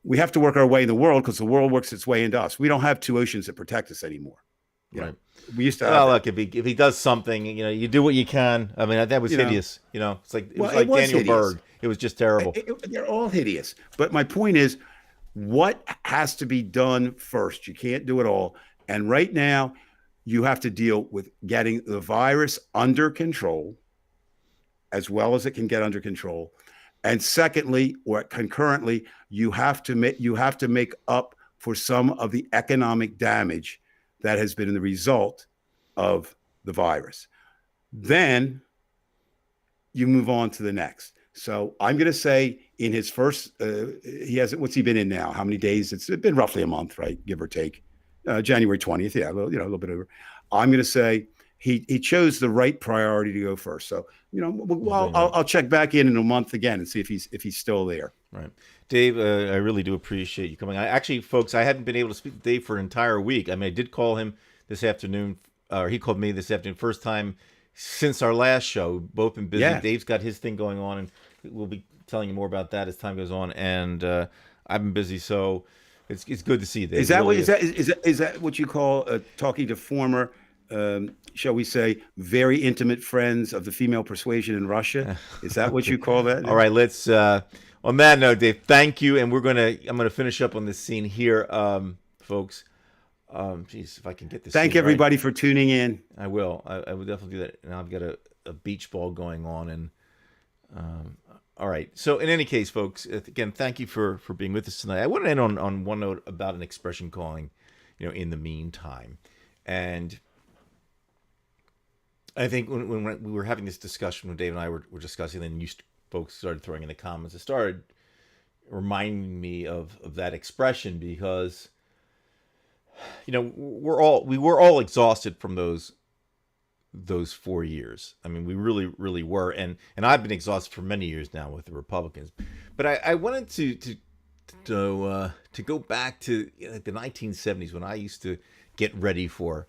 we have to work our way in the world because the world works its way into us. We don't have two oceans that protect us anymore. Right. We used to. Well, look, if he does something, you do what you can. I mean, that was hideous. It's like it was like Daniel Berg. It was just terrible. They're all hideous. But my point is, what has to be done first? You can't do it all. And right now, you have to deal with getting the virus under control, as well as it can get under control. And secondly, or concurrently, you have to make up for some of the economic damage that has been the result of the virus. Then you move on to the next. So I'm going to say in his first, he hasn't. What's he been in now? How many days? It's been roughly a month, right, give or take. January 20th, yeah, a little bit over. I'm going to say he chose the right priority to go first. So I'll check back in a month again and see if he's still there. Right, Dave. I really do appreciate you coming. Actually, folks, I hadn't been able to speak to Dave for an entire week. I mean, I did call him this afternoon, or he called me this afternoon. First time since our last show. Both been busy. Yeah. Dave's got his thing going on, and we'll be telling you more about that as time goes on. And I've been busy, so it's good to see you, Dave. Is that what you call talking to former, shall we say, very intimate friends of the female persuasion in Russia? Is that what you call that? All right, let's. On that note, Dave, thank you, and I'm gonna finish up on this scene here, folks. Geez, if I can get this. Thank everybody for tuning in. I will. I will definitely do that. And I've got a beach ball going on, and all right. So in any case, folks, again, thank you for being with us tonight. I want to end on one note about an expression calling, in the meantime, and I think when we were having this discussion, when Dave and I were discussing, and you folks started throwing in the comments, it started reminding me of that expression because, we were all exhausted from those 4 years. I mean, we really, really were, and I've been exhausted for many years now with the Republicans. But I wanted to go back to the 1970s when I used to get ready for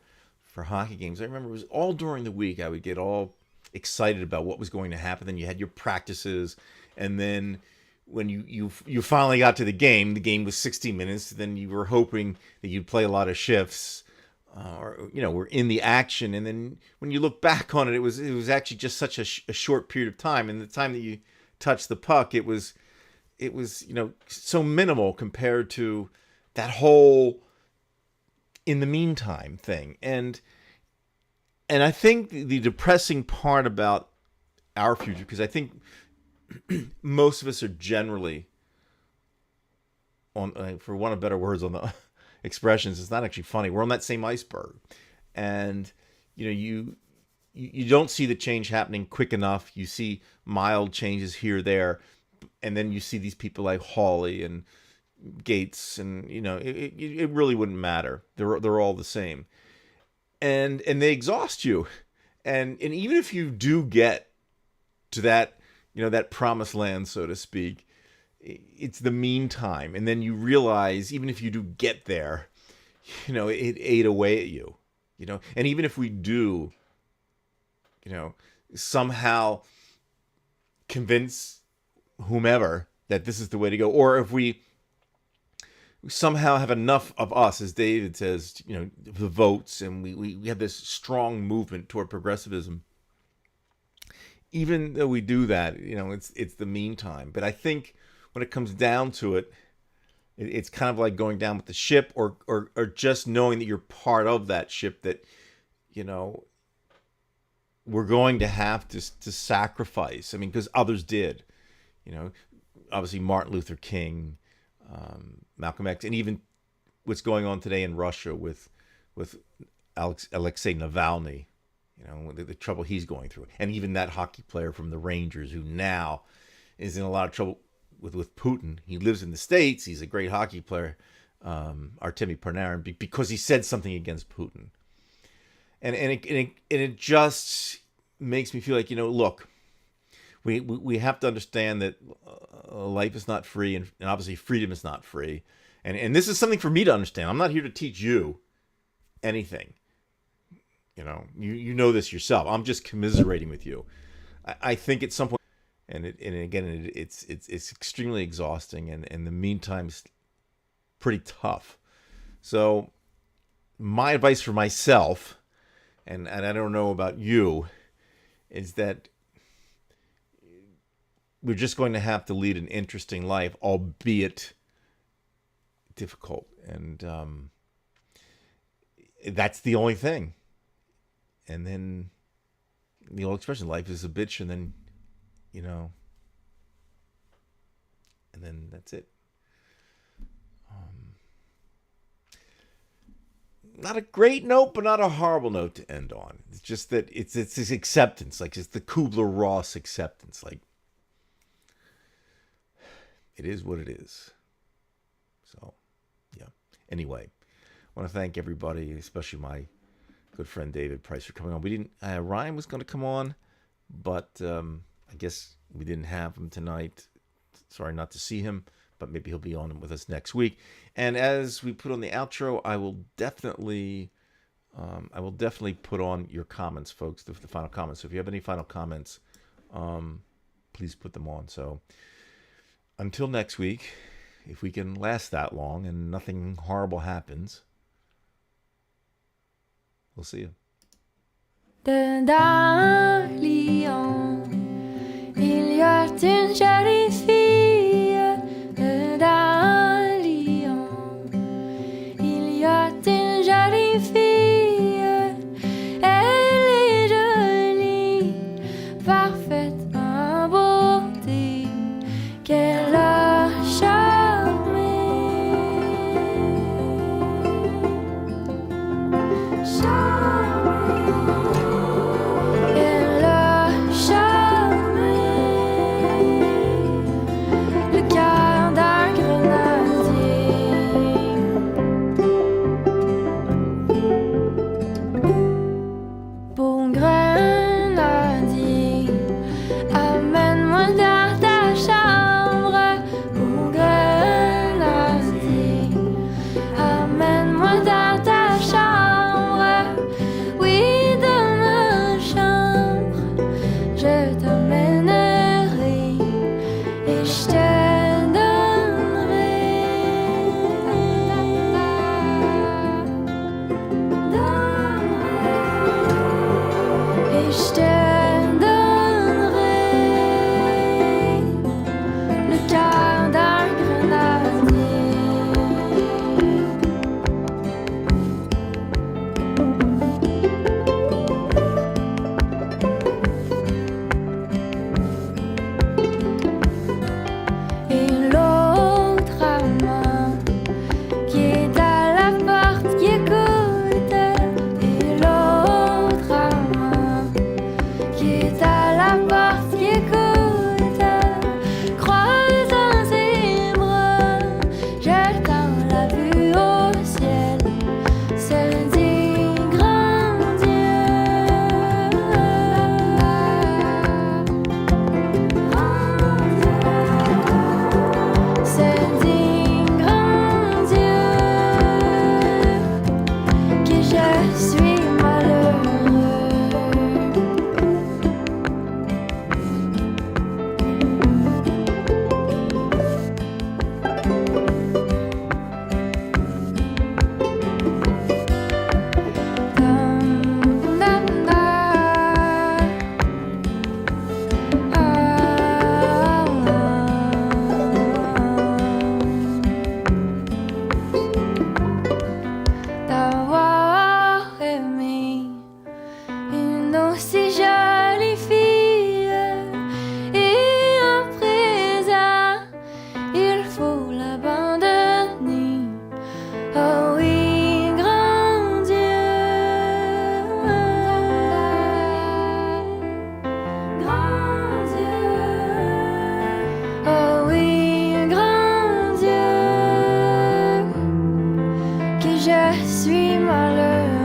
hockey games. I remember it was all during the week. I would get all excited about what was going to happen. Then you had your practices, and then when you finally got to the game was 60 minutes. Then you were hoping that you'd play a lot of shifts, or were in the action. And then when you look back on it, it was actually just such a short period of time. And the time that you touched the puck, it was so minimal compared to that whole in the meantime thing. And I think the depressing part about our future, because I think most of us are generally on, for want of better words, on the expressions, it's not actually funny. We're on that same iceberg, and you don't see the change happening quick enough. You see mild changes here, there, and then you see these people like Hawley and Gates, and it really wouldn't matter. They're all the same, and they exhaust you, and even if you do get to that that promised land, so to speak, it's the meantime, and then you realize even if you do get there, it ate away at you, and even if we do, somehow convince whomever that this is the way to go, or if we somehow have enough of us, as David says, the votes, and we have this strong movement toward progressivism, even though we do that, it's the meantime. But I think when it comes down to it, it's kind of like going down with the ship, or just knowing that you're part of that ship, that, we're going to have to sacrifice. I mean, because others did, obviously Martin Luther King, Malcolm X, and even what's going on today in Russia with Alexei Navalny, the trouble he's going through. And even that hockey player from the Rangers, who now is in a lot of trouble with Putin. He lives in the States. He's a great hockey player, Artemi Panarin, because he said something against Putin. And it just makes me feel like, look, we have to understand that life is not free, and obviously freedom is not free. And this is something for me to understand. I'm not here to teach you anything. You know this yourself. I'm just commiserating with you. I think at some point, it's extremely exhausting, and in the meantime, it's pretty tough. So my advice for myself, and I don't know about you, is that we're just going to have to lead an interesting life, albeit difficult. And that's the only thing. And then the old expression, life is a bitch, and then, and then that's it. Not a great note, but not a horrible note to end on. It's just that it's this acceptance, like it's the Kubler-Ross acceptance. Like, it is what it is. So, yeah. Anyway, I want to thank everybody, especially my good friend David Price, for coming on. We didn't. Ryan was going to come on, but I guess we didn't have him tonight. Sorry not to see him, but maybe he'll be on with us next week. And as we put on the outro, I will definitely put on your comments, folks, the final comments. So if you have any final comments, please put them on. So until next week, if we can last that long and nothing horrible happens, we'll see you. Dans Lyon, il y a une jolie fille. Dans Lyon, il y a une jolie fille. Elle est jolie, parfaite en beauté, qu'elle a charmé. Elle a charmé. malheureux.